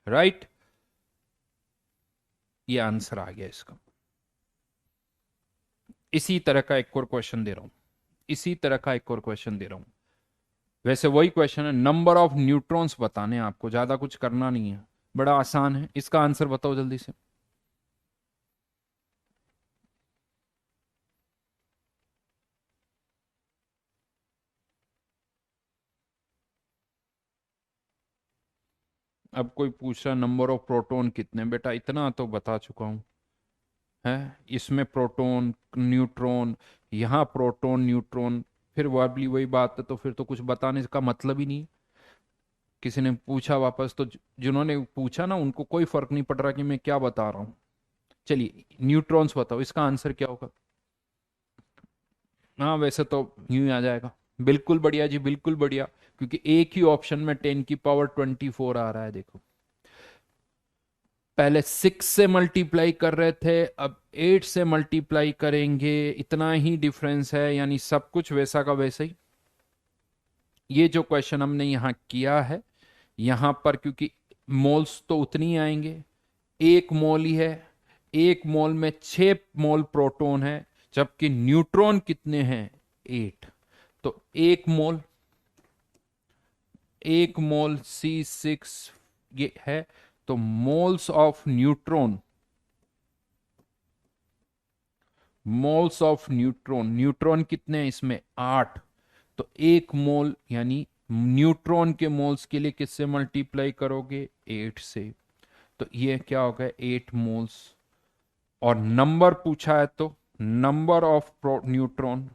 राइट, ये आंसर आ गया इसका। इसी तरह का एक और क्वेश्चन दे रहा हूं, इसी तरह का एक और क्वेश्चन दे रहा हूं। वैसे वही क्वेश्चन है, नंबर ऑफ न्यूट्रॉन्स बताने हैं आपको, ज्यादा कुछ करना नहीं है, बड़ा आसान है। इसका आंसर बताओ जल्दी से। अब कोई पूछ रहा नंबर ऑफ प्रोटॉन कितने, बेटा इतना तो बता चुका हूं है। इसमें प्रोटॉन न्यूट्रॉन, यहाँ प्रोटॉन न्यूट्रॉन, फिर वार्बली वही बात है, तो फिर तो कुछ बताने का मतलब ही नहीं। किसी ने पूछा वापस, तो जिन्होंने पूछा ना उनको कोई फर्क नहीं पड़ रहा कि मैं क्या बता रहा हूं। चलिए न्यूट्रॉन्स बताओ, इसका आंसर क्या होगा? हाँ वैसे तो यूं ही आ जाएगा। बिल्कुल बढ़िया जी, बिल्कुल बढ़िया, क्योंकि एक ही ऑप्शन में 10⁻24 आ रहा है। देखो पहले 6 से मल्टीप्लाई कर रहे थे, अब 8 से मल्टीप्लाई करेंगे, इतना ही डिफरेंस है, यानी सब कुछ वैसा का वैसा ही। ये जो क्वेश्चन हमने यहां किया है, यहां पर क्योंकि मोल्स तो उतनी ही आएंगे, 1 मोल ही है, 1 मोल में 6 मोल प्रोटॉन है, जबकि न्यूट्रॉन कितने हैं 8। तो 1 मोल, 1 मोल C6 ये है। तो moles of neutron moles of neutron, neutron कितने हैं इसमें 8, तो एक मोल यानी न्यूट्रॉन के मोल्स के लिए किससे मल्टीप्लाई करोगे 8 से, तो ये क्या होगा 8 मोल्स। और नंबर पूछा है तो number of neutron,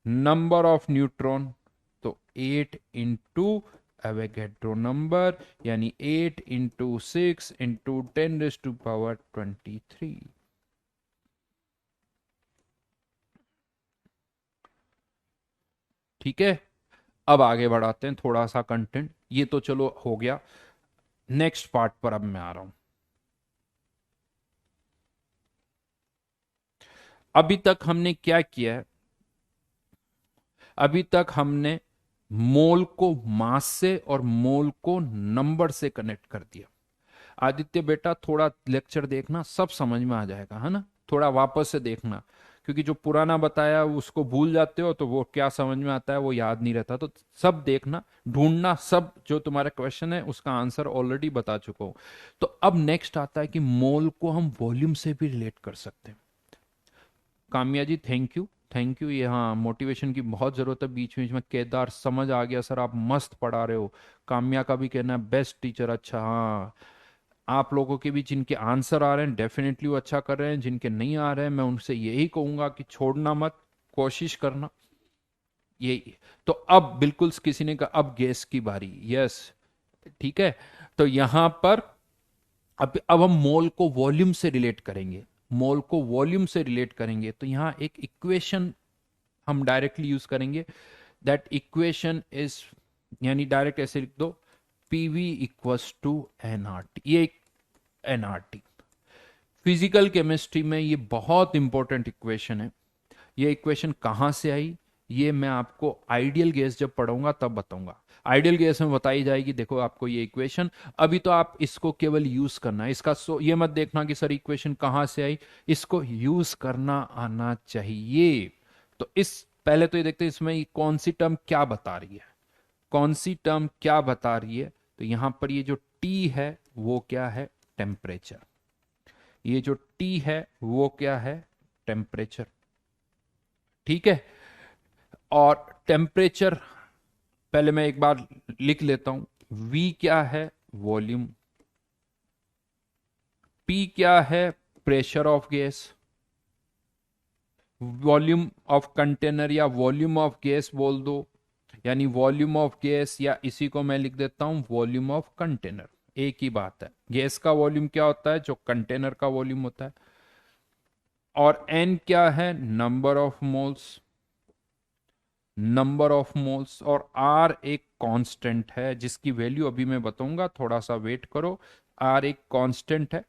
number of neutron तो 8 इंटू एवोगैड्रो नंबर, यानी 8 इंटू 6 इंटू 10⁻23। ठीक है, अब आगे बढ़ाते हैं थोड़ा सा कंटेंट, ये तो चलो हो गया। नेक्स्ट पार्ट पर अब मैं आ रहा हूं। अभी तक हमने क्या किया है, अभी तक हमने मोल को मास से और मोल को नंबर से कनेक्ट कर दिया। आदित्य बेटा थोड़ा लेक्चर देखना, सब समझ में आ जाएगा, है ना, थोड़ा वापस से देखना, क्योंकि जो पुराना बताया उसको भूल जाते हो तो वो क्या समझ में आता है वो याद नहीं रहता, तो सब देखना, ढूंढना, सब जो तुम्हारा क्वेश्चन है उसका आंसर ऑलरेडी बता चुका हूं। तो अब नेक्स्ट आता है कि मोल को हम वॉल्यूम से भी रिलेट कर सकते हैं। काम्या जी थैंक यू, थैंक यू, ये हाँ मोटिवेशन की बहुत जरूरत है बीच बीच में। केदार समझ आ गया सर, आप मस्त पढ़ा रहे हो। काम्या का भी कहना है बेस्ट टीचर, अच्छा हाँ। आप लोगों के भी जिनके आंसर आ रहे हैं डेफिनेटली वो अच्छा कर रहे हैं, जिनके नहीं आ रहे हैं मैं उनसे यही कहूंगा कि छोड़ना मत, कोशिश करना। यही तो अब बिल्कुल किसी ने कहा अब गैस की बारी, यस ठीक है। तो यहां पर अब हम मोल को वॉल्यूम से रिलेट करेंगे, मोल को वॉल्यूम से रिलेट करेंगे, तो यहां एक इक्वेशन हम डायरेक्टली यूज करेंगे। दैट इक्वेशन इज, यानी डायरेक्ट ऐसे लिख दो, पीवी इक्वल्स टू एनआरटी, ये एनआरटी फिजिकल केमिस्ट्री में ये बहुत इंपॉर्टेंट इक्वेशन है। ये इक्वेशन कहां से आई ये मैं आपको आइडियल गैस जब पढ़ूंगा तब बताऊंगा। आइडियल गैस में बताई जाएगी, देखो आपको ये इक्वेशन, अभी तो आप इसको केवल यूज करना है इसका, ये मत देखना कि सर इक्वेशन कहां से आई, इसको यूज करना आना चाहिए। तो इस पहले तो ये देखते हैं इसमें कौन सी टर्म क्या बता रही है, कौन सी टर्म क्या बता रही है। तो यहां पर ये जो टी है वो क्या है, टेम्परेचर, ये जो टी है वो क्या है, टेम्परेचर, ठीक है। और टेम्परेचर पहले मैं एक बार लिख लेता हूं, वी क्या है, वॉल्यूम, पी क्या है, pressure of gas, volume of container या वॉल्यूम ऑफ गैस बोल दो, यानी वॉल्यूम ऑफ गैस, या इसी को मैं लिख देता हूं वॉल्यूम ऑफ कंटेनर, एक ही बात है। गैस का वॉल्यूम क्या होता है, जो कंटेनर का वॉल्यूम होता है। और एन क्या है, number of moles, number of moles, और आर एक कांस्टेंट है जिसकी वैल्यू अभी मैं बताऊंगा, थोड़ा सा वेट करो। आर एक कांस्टेंट है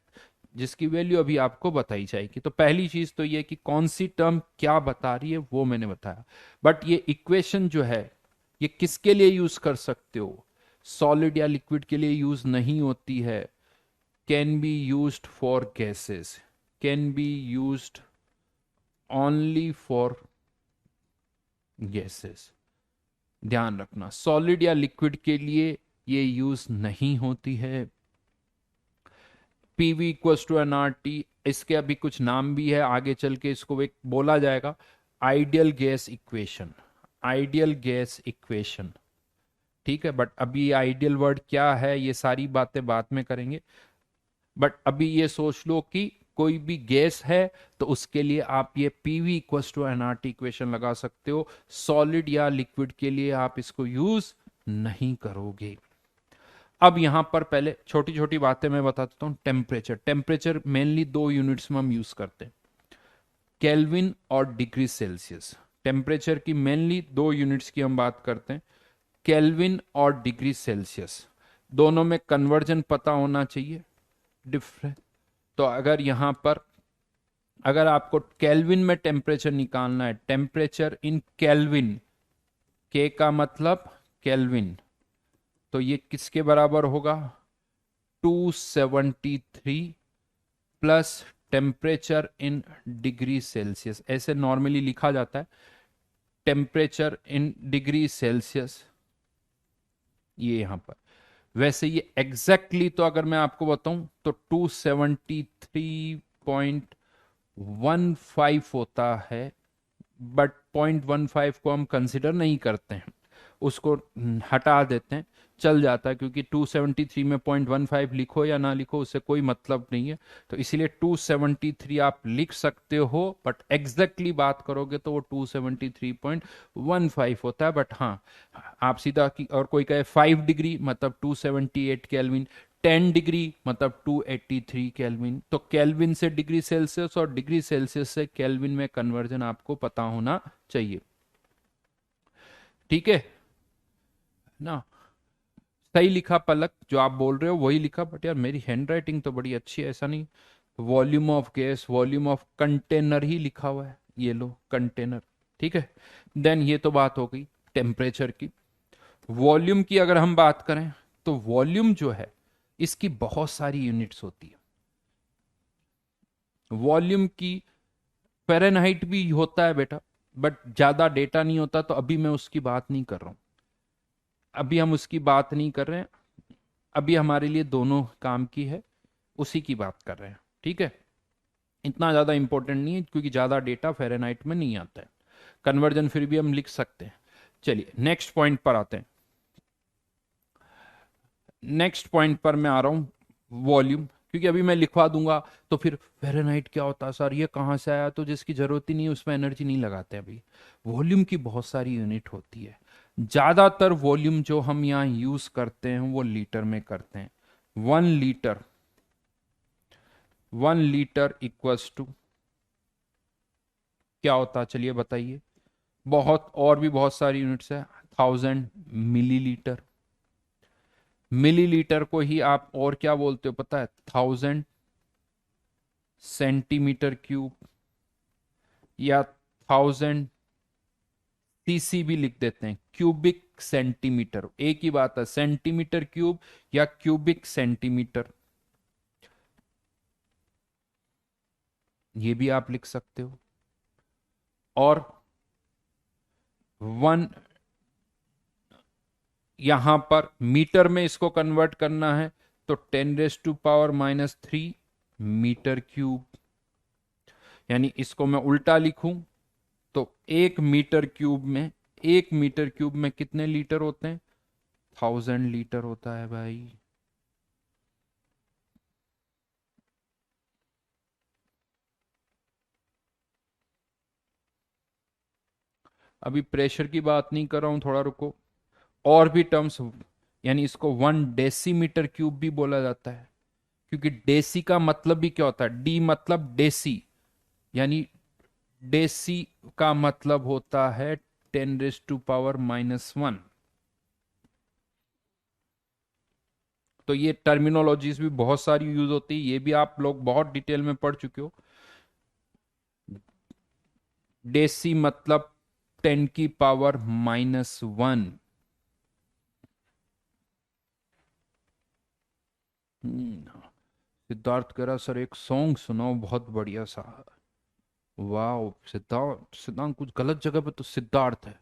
जिसकी वैल्यू अभी आपको बताई जाएगी। तो पहली चीज तो ये कि कौन सी टर्म क्या बता रही है वो मैंने बताया, बट ये इक्वेशन जो है ये किसके लिए यूज कर सकते हो, सॉलिड या लिक्विड के लिए यूज नहीं होती है। Can be used for gases, can be used only for gases, ध्यान रखना सॉलिड या लिक्विड के लिए ये यूज नहीं होती है। PV equals to N R T, इसके अभी कुछ नाम भी है, आगे चल के इसको एक बोला जाएगा ideal gas equation, ideal gas equation, ठीक है। बट अभी आइडियल वर्ड क्या है ये सारी बातें बाद में करेंगे। बट अभी ये सोच लो कि कोई भी गैस है तो उसके लिए आप ये PV equals to N R T equation लगा सकते हो, सॉलिड या लिक्विड के लिए आप इसको यूज नहीं करोगे। अब यहां पर पहले छोटी छोटी बातें मैं बता देता हूं। टेम्परेचर, टेम्परेचर मेनली दो यूनिट्स में हम यूज करते हैं, केल्विन और डिग्री सेल्सियस। टेम्परेचर की मेनली दो यूनिट्स की हम बात करते हैं, केल्विन और डिग्री सेल्सियस, दोनों में कन्वर्जन पता होना चाहिए, डिफरेंट। तो अगर यहां पर अगर आपको केल्विन में टेम्परेचर निकालना है, टेम्परेचर इन केल्विन, के का मतलब केल्विन, तो ये किसके बराबर होगा, 273 plus temperature in degree Celsius, ऐसे नॉर्मली लिखा जाता है टेम्परेचर इन डिग्री सेल्सियस, ये यहां पर। वैसे ये एग्जैक्टली तो अगर मैं आपको बताऊं तो 273.1 15 होता है, बट 0.15 को हम कंसिडर नहीं करते हैं, उसको हटा देते हैं, चल जाता है, क्योंकि 273 में 0.15 लिखो या ना लिखो उससे कोई मतलब नहीं है। तो इसीलिए 273 आप लिख सकते हो, बट एग्जैक्टली बात करोगे तो वो 273.15 होता है। बट हाँ, आप सीधा की और कोई कहे 5 डिग्री मतलब 278 केल्विन, 10 डिग्री मतलब 283 केल्विन। तो केल्विन से डिग्री सेल्सियस और डिग्री सेल्सियस से केल्विन में कन्वर्जन आपको पता होना चाहिए। ठीक है ना? सही लिखा पलक, जो आप बोल रहे हो वही लिखा, बट यार मेरी हैंड राइटिंग तो बड़ी अच्छी है, ऐसा नहीं। Volume of gas, volume of container ही लिखा हुआ है, ये लो कंटेनर। ठीक है, देन ये तो बात हो गई टेम्परेचर की। वॉल्यूम की अगर हम बात करें तो वॉल्यूम जो है इसकी बहुत सारी यूनिट्स होती है। वॉल्यूम की फ़ारेनहाइट भी होता है बेटा, बट ज्यादा डेटा नहीं होता, तो अभी मैं उसकी बात नहीं कर रहा हूं, अभी हम उसकी बात नहीं कर रहे हैं। अभी हमारे लिए दोनों काम की है, उसी की बात कर रहे हैं। ठीक है, इतना ज्यादा इंपॉर्टेंट नहीं है, क्योंकि ज्यादा डेटा फ़ारेनहाइट में नहीं आता है। कन्वर्जन फिर भी हम लिख सकते हैं। चलिए नेक्स्ट पॉइंट पर आते हैं। नेक्स्ट पॉइंट पर मैं आ रहा हूं, वॉल्यूम। क्योंकि अभी मैं लिखवा दूंगा तो फिर फ़ारेनहाइट क्या होता है सर, ये कहाँ से आया, तो जिसकी जरूरत ही नहीं उसमें एनर्जी नहीं लगाते अभी। वॉल्यूम की बहुत सारी यूनिट होती है। ज्यादातर वॉल्यूम जो हम यहाँ यूज करते हैं वो लीटर में करते हैं। 1 लीटर, 1 लीटर इक्वल्स टू क्या होता है, चलिए बताइए। बहुत और भी बहुत सारी यूनिट्स है। 1000 मिलीलीटर। मिलीलीटर को ही आप और क्या बोलते हो पता है? 1000 सेंटीमीटर क्यूब, या 1000 सीसी भी लिख देते हैं, क्यूबिक सेंटीमीटर, एक ही बात है, सेंटीमीटर क्यूब या क्यूबिक सेंटीमीटर, ये भी आप लिख सकते हो। और वन, यहां पर मीटर में इसको कन्वर्ट करना है तो 10⁻³ मीटर क्यूब। यानी इसको मैं उल्टा लिखूं तो 1 मीटर क्यूब में, 1 मीटर क्यूब में कितने लीटर होते हैं? 1000 लीटर होता है भाई। अभी प्रेशर की बात नहीं कर रहा हूं, थोड़ा रुको। और भी टर्म्स, यानी इसको 1 डेसीमीटर क्यूब भी बोला जाता है, क्योंकि डेसी का मतलब भी क्या होता है? डी मतलब डेसी, यानी डेसी का मतलब होता है 10⁻⁻⁻1। तो ये टर्मिनोलॉजीज भी बहुत सारी यूज होती है, ये भी आप लोग बहुत डिटेल में पढ़ चुके हो। डेसी मतलब 10⁻⁻1। सिद्धार्थ कह रहा सर एक सॉन्ग सुनाओ बहुत बढ़िया सा। वाह, सिद्धार्थ, सिद्धांत कुछ गलत जगह पे तो सिद्धार्थ है,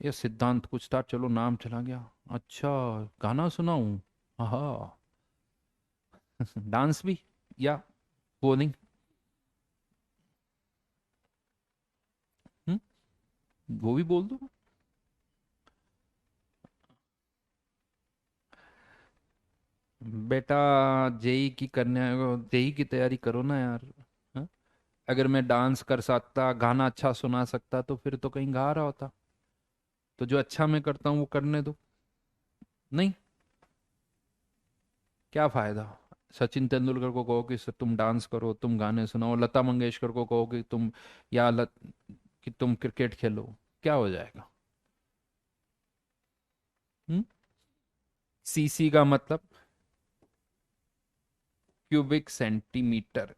या सिद्धांत कुछ था, चलो नाम चला गया। अच्छा, गाना सुनाऊं? हाँ। डांस भी, या वो नहीं? हम्म, वो भी बोल दो। बेटा जेई की करने, जेई की तैयारी करो ना यार। हाँ? अगर मैं डांस कर सकता, गाना अच्छा सुना सकता, तो फिर तो कहीं गा रहा होता। तो जो अच्छा मैं करता हूँ वो करने दो। नहीं, क्या फायदा? सचिन तेंदुलकर को कहो कि सर तुम डांस करो, तुम गाने सुनाओ, लता मंगेशकर को कहो कि तुम, या कि तुम क्रिकेट खेलो, क्या हो जाएगा? हम्म? सीसी का मतलब क्यूबिक सेंटीमीटर।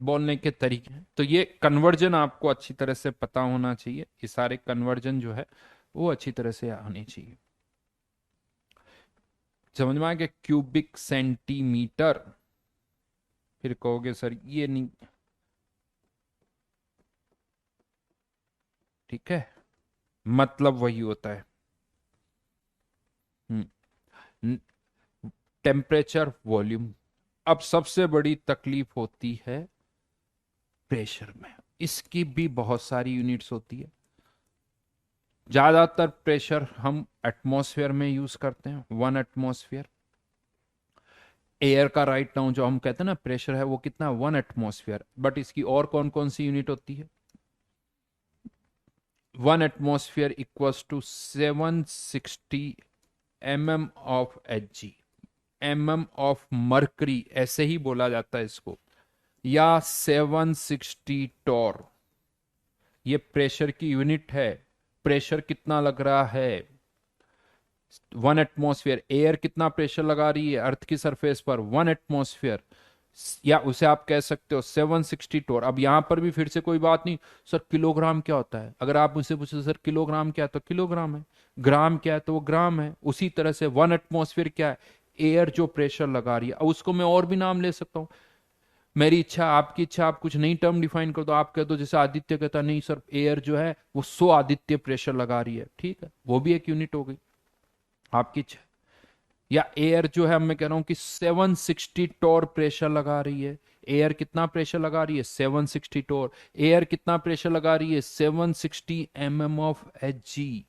बोलने के तरीके हैं, तो ये कन्वर्जन आपको अच्छी तरह से पता होना चाहिए, ये सारे कन्वर्जन जो है वो अच्छी तरह से आने चाहिए। समझ में आ गया? Cubic centimetre. फिर कहोगे सर ये नहीं, ठीक है, मतलब वही होता है। Temperature, volume. अब सबसे बड़ी तकलीफ होती है प्रेशर में। इसकी भी बहुत सारी यूनिट्स होती है। ज्यादातर प्रेशर हम एटमॉस्फेयर में यूज करते हैं, 1 एटमॉस्फेयर। एयर का राइट नाउ जो हम कहते हैं ना प्रेशर है, वो कितना, 1 एटमॉस्फेयर। बट इसकी और कौन कौन सी यूनिट होती है? 1 atmosphere equals to 760 of Hg, of mercury, ऐसे ही बोला जाता है इसको, या 760 टॉर। ये प्रेशर की यूनिट है। प्रेशर कितना लग रहा है? 1 एटमॉस्फेयर। एयर कितना प्रेशर लगा रही है अर्थ की सरफेस पर? 1 एटमॉस्फेयर, या उसे आप कह सकते हो 760 टोर। अब यहां पर भी फिर से कोई बात नहीं, सर किलोग्राम क्या होता है? अगर आप मुझसे पूछे सर किलोग्राम क्या है, तो किलोग्राम है। ग्राम क्या है, तो वो ग्राम है। उसी तरह से 1 एटमॉस्फेयर क्या है? एयर जो प्रेशर लगा रही है। अब उसको मैं और भी नाम ले सकता हूँ। मेरी इच्छा, आपकी इच्छा, आप कुछ नई टर्म डिफाइन कर दो। आप कह दो जैसे आदित्य कहता, नहीं सर एयर जो है वो 100 आदित्य प्रेशर लगा रही है, ठीक है, वो भी एक यूनिट हो गई, आपकी इच्छा। या एयर जो है, मैं कह रहा हूं कि 760 टोर प्रेशर लगा रही है। एयर कितना प्रेशर लगा रही है? 760 टोर। एयर कितना प्रेशर लगा रही है? 760 ऑफ Hg।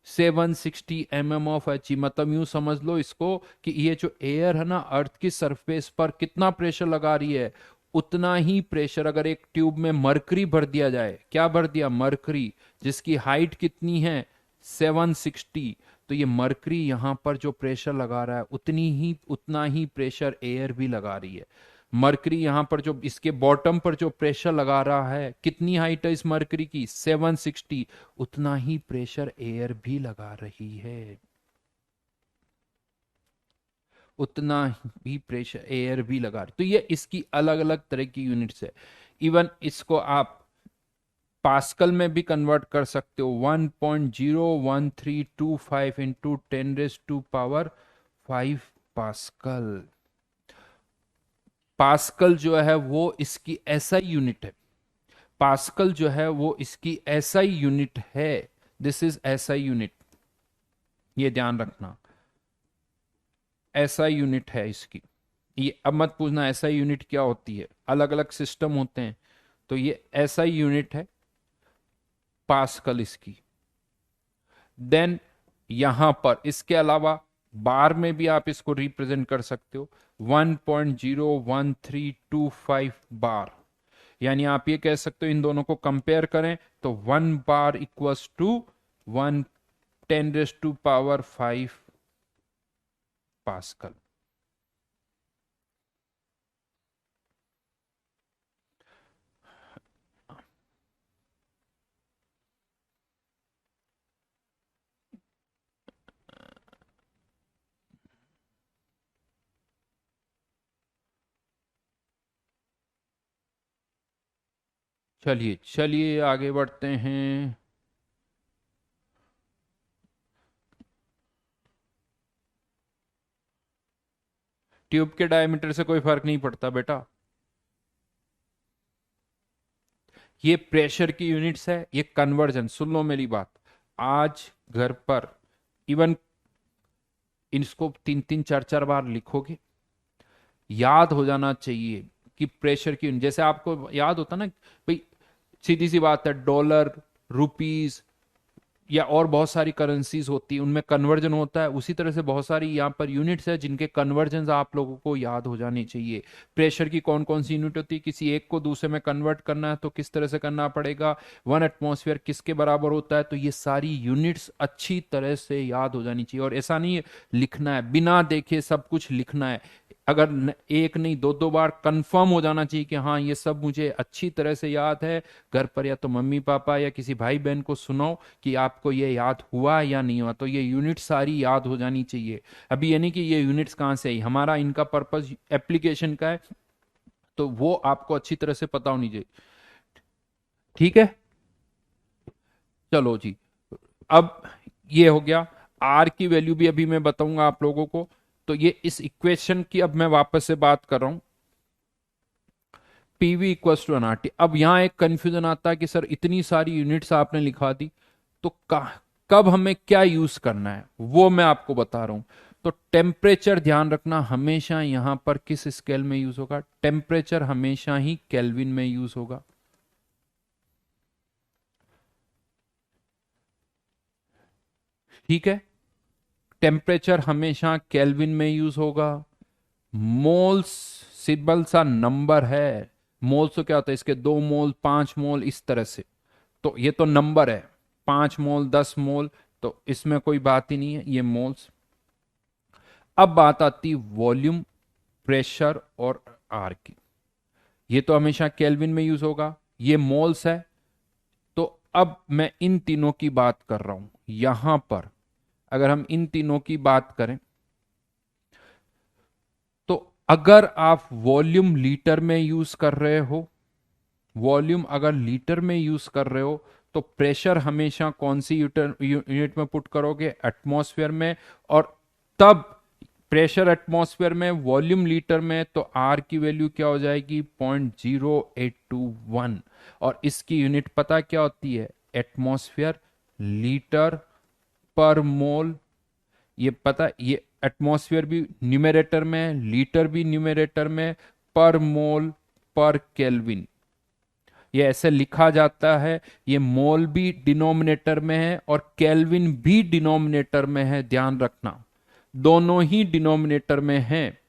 760 ऑफ Hg, मतलब यूं समझ लो इसको कि ये जो एयर है ना अर्थ की सरफेस पर कितना प्रेशर लगा रही है, उतना ही प्रेशर अगर एक ट्यूब में मरकरी भर दिया जाए। क्या भर दिया? मरकरी, जिसकी हाइट कितनी है? 760। तो ये मरकरी यहां पर जो प्रेशर लगा रहा है उतना ही प्रेशर एयर भी लगा रही है। मरकरी यहां पर जो इसके बॉटम पर जो प्रेशर लगा रहा है, कितनी हाइट है इस मरकरी की? 760। उतना ही प्रेशर एयर भी लगा रही है। उतना ही प्रेशर एयर भी लगा रही। तो ये इसकी अलग अलग तरह की यूनिट्स है। इवन इसको आप पास्कल में भी कन्वर्ट कर सकते हो। 1.01325 इंटू 10⁵ पास्कल। पास्कल जो है वो इसकी एसआई यूनिट है। पास्कल जो है वो इसकी एसआई यूनिट है। दिस इज एसआई यूनिट, ये ध्यान रखना, एसआई यूनिट है इसकी। ये अब मत पूछना एसआई यूनिट क्या होती है, अलग अलग सिस्टम होते हैं। तो ये एसआई यूनिट है पास्कल इसकी। देन यहां पर इसके अलावा बार में भी आप इसको रिप्रेजेंट कर सकते हो, 1.01325 बार। यानी आप ये कह सकते हो, इन दोनों को कंपेयर करें तो 1 बार इक्वल्स टू 1 10⁵ पास्कल। चलिए चलिए आगे बढ़ते हैं। ट्यूब के डायमीटर से कोई फर्क नहीं पड़ता बेटा। ये प्रेशर की यूनिट्स है, ये कन्वर्जन। सुन लो मेरी बात, आज घर पर इवन इसको 3 3 4 4 बार लिखोगे, याद हो जाना चाहिए कि प्रेशर की यूनिट। जैसे आपको याद होता ना भाई, सीधी सी बात है, डॉलर, रुपीज या और बहुत सारी करेंसीज होती है, उनमें कन्वर्जन होता है। उसी तरह से बहुत सारी यहाँ पर यूनिट्स है जिनके कन्वर्जन आप लोगों को याद हो जानी चाहिए। प्रेशर की कौन कौन सी यूनिट होती है, किसी एक को दूसरे में कन्वर्ट करना है तो किस तरह से करना पड़ेगा, 1 एटमॉस्फेयर किसके बराबर होता है। तो ये सारी यूनिट्स अच्छी तरह से याद हो जानी चाहिए। और ऐसा नहीं है लिखना है, बिना देखे सब कुछ लिखना है। अगर एक नहीं 2 2 बार कंफर्म हो जाना चाहिए कि हाँ ये सब मुझे अच्छी तरह से याद है। घर पर या तो मम्मी पापा या किसी भाई बहन को सुनाओ कि आपको ये याद हुआ या नहीं हुआ। तो ये यूनिट सारी याद हो जानी चाहिए। अभी ये नहीं कि ये यूनिट्स कहाँ से आई, हमारा इनका पर्पस एप्लीकेशन का है, तो वो आपको अच्छी तरह से पता होनी चाहिए। ठीक है, चलो जी। अब ये हो गया। आर की वैल्यू भी अभी मैं बताऊंगा आप लोगों को। तो ये इस इक्वेशन की अब मैं वापस से बात कर रहा हूं, पीवी इक्वल्स टू एनआरटी। अब यहां एक कंफ्यूजन आता है कि सर इतनी सारी यूनिट्स आपने लिखा दी, तो कब हमें क्या यूज करना है वो मैं आपको बता रहा हूं। तो टेम्परेचर ध्यान रखना हमेशा यहां पर किस स्केल में यूज होगा, टेम्परेचर हमेशा ही केल्विन में यूज होगा। ठीक है, टेम्परेचर हमेशा केल्विन में यूज होगा। मोल्स सिंपल सा नंबर है। मोल्स तो क्या होता है, इसके 2 मोल 5 मोल इस तरह से, तो ये तो नंबर है, 5 मोल 10 मोल, तो इसमें कोई बात ही नहीं है, ये मोल्स। अब बात आती वॉल्यूम, प्रेशर और आर की। ये तो हमेशा केल्विन में यूज होगा, ये मोल्स है। तो अब मैं इन तीनों की बात कर रहा हूं यहां पर। अगर हम इन तीनों की बात करें तो अगर आप वॉल्यूम लीटर में यूज कर रहे हो, वॉल्यूम अगर लीटर में यूज कर रहे हो, तो प्रेशर हमेशा कौन सी यूनिट में पुट करोगे, एटमॉस्फेयर में। और तब प्रेशर एटमॉस्फेयर में, वॉल्यूम लीटर में, तो आर की वैल्यू क्या हो जाएगी, 0.0821। और इसकी यूनिट पता क्या होती है, एटमॉस्फेयर लीटर पर मोल। ये पता, ये एटमॉस्फेयर भी न्यूमेरेटर में, लीटर भी न्यूमेरेटर में, पर मोल पर केल्विन ये ऐसे लिखा जाता है। ये मोल भी डिनोमिनेटर में है और केल्विन भी डिनोमिनेटर में है, ध्यान रखना, दोनों ही डिनोमिनेटर में है।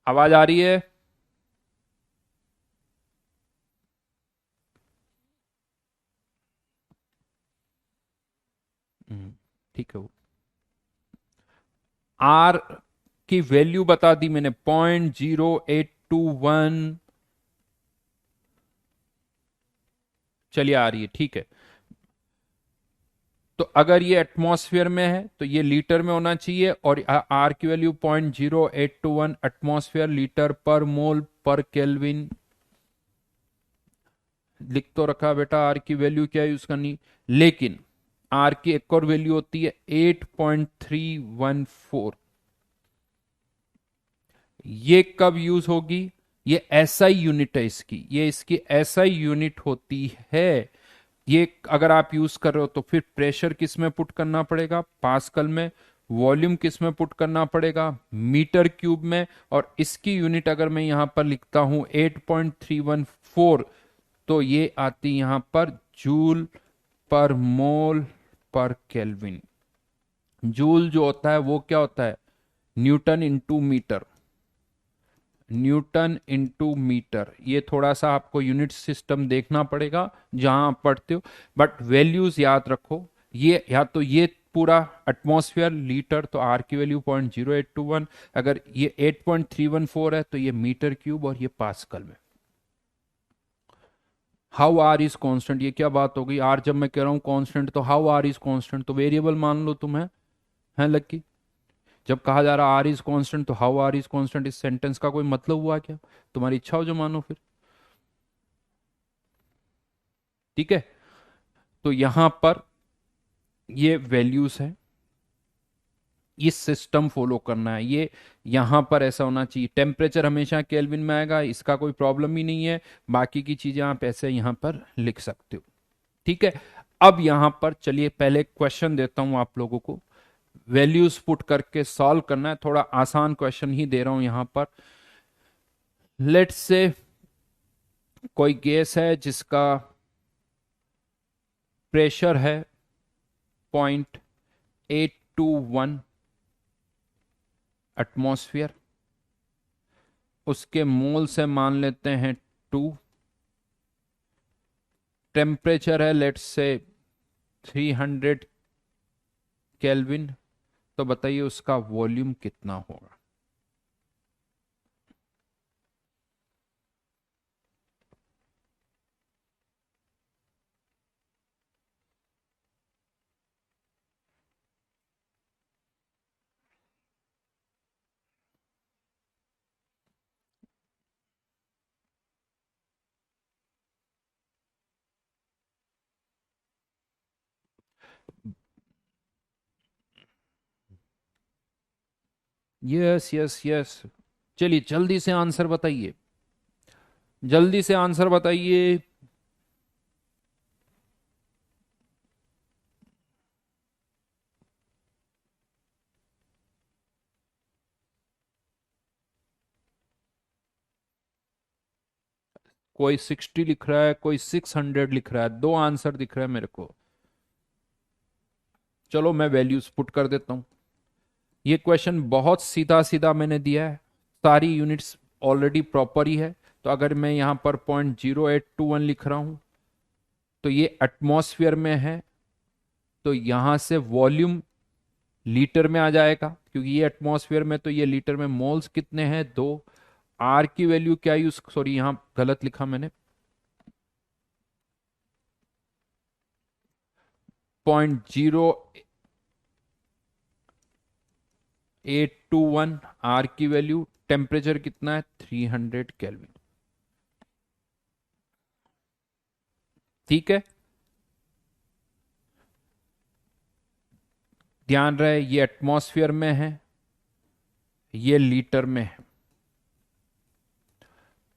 आवाज आ रही है? ठीक है। आर की वैल्यू बता दी मैंने, 0.0821। चलिए आ रही है, ठीक है। तो अगर ये एटमॉस्फेयर में है तो ये लीटर में होना चाहिए, और आर की वैल्यू 0.0821 एटमॉस्फेयर लीटर पर मोल पर केल्विन। लिख तो रखा बेटा आर की वैल्यू क्या यूज करनी, लेकिन आर की एक और वैल्यू होती है 8.314। ये कब यूज होगी, ये एसआई यूनिट है इसकी, ये इसकी एसआई यूनिट होती है। ये अगर आप यूज कर रहे हो तो फिर प्रेशर किस में पुट करना पड़ेगा, पास्कल में। वॉल्यूम किस में पुट करना पड़ेगा, मीटर क्यूब में। और इसकी यूनिट अगर मैं यहां पर लिखता हूं 8.314, तो ये आती यहां पर जूल पर मोल पर केल्विन। जूल जो होता है वो क्या होता है, newton into metre, newton into metre. ये थोड़ा सा आपको यूनिट सिस्टम देखना पड़ेगा जहां आप पढ़ते हो, बट वैल्यूज याद रखो। ये या तो ये पूरा एटमॉस्फेयर लीटर, तो आर की वैल्यू 0.0821। अगर ये 8.314 है तो ये मीटर क्यूब, और ये पास्कल में। हाउ आर इज कांस्टेंट, ये क्या बात हो गई, आर जब मैं कह रहा हूं कांस्टेंट तो हाउ आर इज कांस्टेंट, तो वेरिएबल मान लो तुम है लक्की। जब कहा जा रहा आर इज कांस्टेंट तो हाउ आर इज कांस्टेंट, इस सेंटेंस का कोई मतलब हुआ क्या, तुम्हारी इच्छा हो जो मानो फिर। ठीक है, तो यहां पर ये वैल्यूज है, ये सिस्टम फॉलो करना है। ये यहां पर ऐसा होना चाहिए, टेम्परेचर हमेशा केल्विन में आएगा, इसका कोई प्रॉब्लम ही नहीं है। बाकी की चीजें आप ऐसे यहां पर लिख सकते हो। ठीक है, अब यहां पर चलिए पहले क्वेश्चन देता हूं आप लोगों को, वैल्यूज पुट करके सॉल्व करना है। थोड़ा आसान क्वेश्चन ही दे रहा हूं यहां पर। लेट्स से कोई गैस है जिसका प्रेशर है 0.821 एटमॉस्फेयर, उसके मोल से मान लेते हैं 2। टेम्परेचर है लेट्स से 300 केल्विन। तो बताइए उसका वॉल्यूम कितना होगा। यस यस यस, चलिए जल्दी से आंसर बताइए, जल्दी से आंसर बताइए। कोई 60 लिख रहा है, कोई 600 लिख रहा है, दो आंसर दिख रहा है मेरे को। चलो मैं वैल्यूज पुट कर देता हूं। ये क्वेश्चन बहुत सीधा सीधा मैंने दिया है, सारी यूनिट्स ऑलरेडी प्रॉपर ही है। तो अगर मैं यहां पर 0.0821 लिख रहा हूं तो ये एटमॉस्फेयर में है, तो यहां से वॉल्यूम लीटर में आ जाएगा, क्योंकि ये एटमॉस्फेयर में, तो ये लीटर में। मोल्स कितने हैं? दो। आर की वैल्यू क्या यूज, सॉरी यहां गलत लिखा मैंने, 0.0821 आर की वैल्यू। टेम्परेचर कितना है? 300 केल्विन। ठीक है, ध्यान रहे ये एटमॉस्फेयर में है, ये लीटर में है।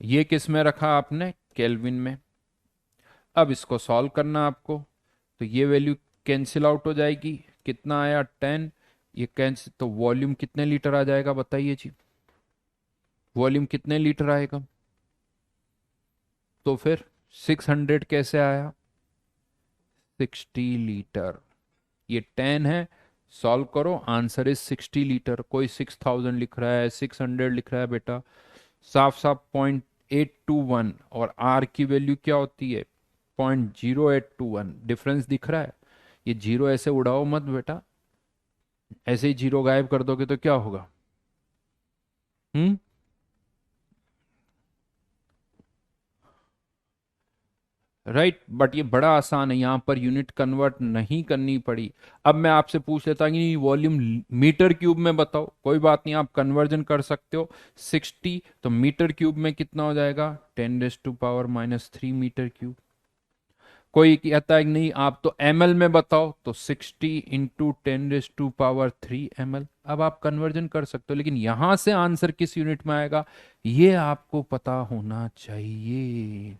ये किस में रखा आपने? केल्विन में। अब इसको सॉल्व करना आपको, तो ये वैल्यू कैंसिल आउट हो जाएगी। कितना आया? 10। ये कैंसिल, तो वॉल्यूम कितने लीटर आ जाएगा बताइए जी? वॉल्यूम कितने लीटर आएगा? तो फिर 600 कैसे आया? 60 लीटर। ये 10 है, सॉल्व करो, आंसर इज 60 लीटर। कोई 6000 लिख रहा है, 600 लिख रहा है बेटा, साफ साफ 0.821। और आर की वैल्यू क्या होती है? 0.0821। डिफरेंस दिख रहा है? ये जीरो ऐसे उड़ाओ मत बेटा, ऐसे ही जीरो गायब कर दोगे तो क्या होगा? हम्म। राइट, बट ये बड़ा आसान है, यहां पर यूनिट कन्वर्ट नहीं करनी पड़ी। अब मैं आपसे पूछ लेता हूँ कि वॉल्यूम मीटर क्यूब में बताओ। कोई बात नहीं, आप कन्वर्जन कर सकते हो। 60 तो मीटर क्यूब में कितना हो जाएगा? 10⁻³ मीटर क्यूब। कोई कहता है कि नहीं आप तो ml में बताओ, तो 60 × 10⁻³ ml। अब आप कन्वर्जन कर सकते हो, लेकिन यहां से आंसर किस यूनिट में आएगा ये आपको पता होना चाहिए।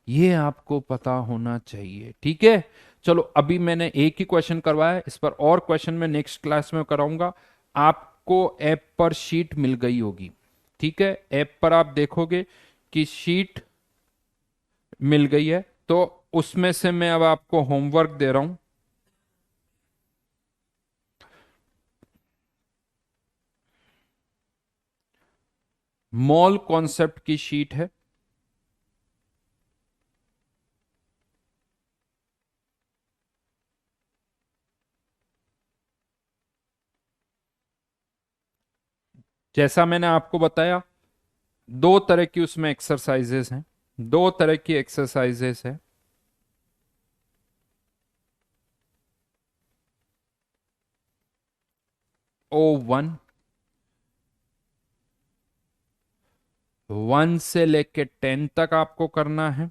ये आपको पता होना चाहिए, ठीक है। चलो अभी मैंने एक ही क्वेश्चन करवाया है, इस पर और क्वेश्चन मैं नेक्स्ट क्लास में कराऊंगा। आपको ऐप पर शीट मिल गई होगी, ठीक है। ऐप पर आप देखोगे कि शीट मिल गई है, तो उसमें से मैं अब आपको होमवर्क दे रहा हूं। मॉल कॉन्सेप्ट की शीट है, जैसा मैंने आपको बताया। दो तरह की उसमें एक्सरसाइजेस हैं, दो तरह की एक्सरसाइजेस है। O1, 1 से लेके 10 तक आपको करना है।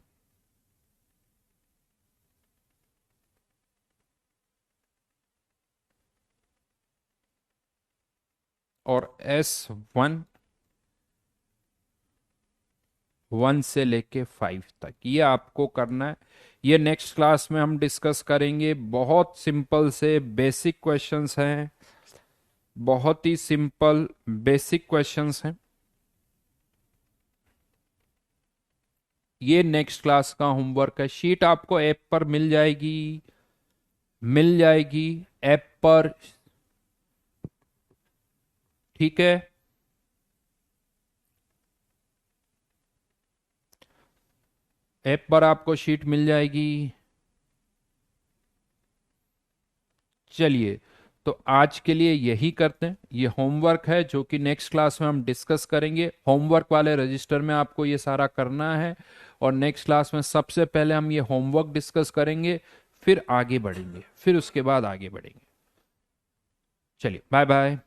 और S1, 1 से लेके 5 तक, ये आपको करना है। ये नेक्स्ट क्लास में हम डिस्कस करेंगे। बहुत सिंपल से बेसिक क्वेश्चंस हैं, बहुत ही सिंपल बेसिक क्वेश्चंस हैं। ये नेक्स्ट क्लास का होमवर्क है। शीट आपको ऐप पर मिल जाएगी, मिल जाएगी ऐप पर, ठीक है। ऐप पर आपको शीट मिल जाएगी। चलिए, तो आज के लिए यही करते हैं। ये होमवर्क है जो कि नेक्स्ट क्लास में हम डिस्कस करेंगे। होमवर्क वाले रजिस्टर में आपको ये सारा करना है, और नेक्स्ट क्लास में सबसे पहले हम ये होमवर्क डिस्कस करेंगे, फिर आगे बढ़ेंगे, फिर उसके बाद आगे बढ़ेंगे। चलिए, बाय बाय।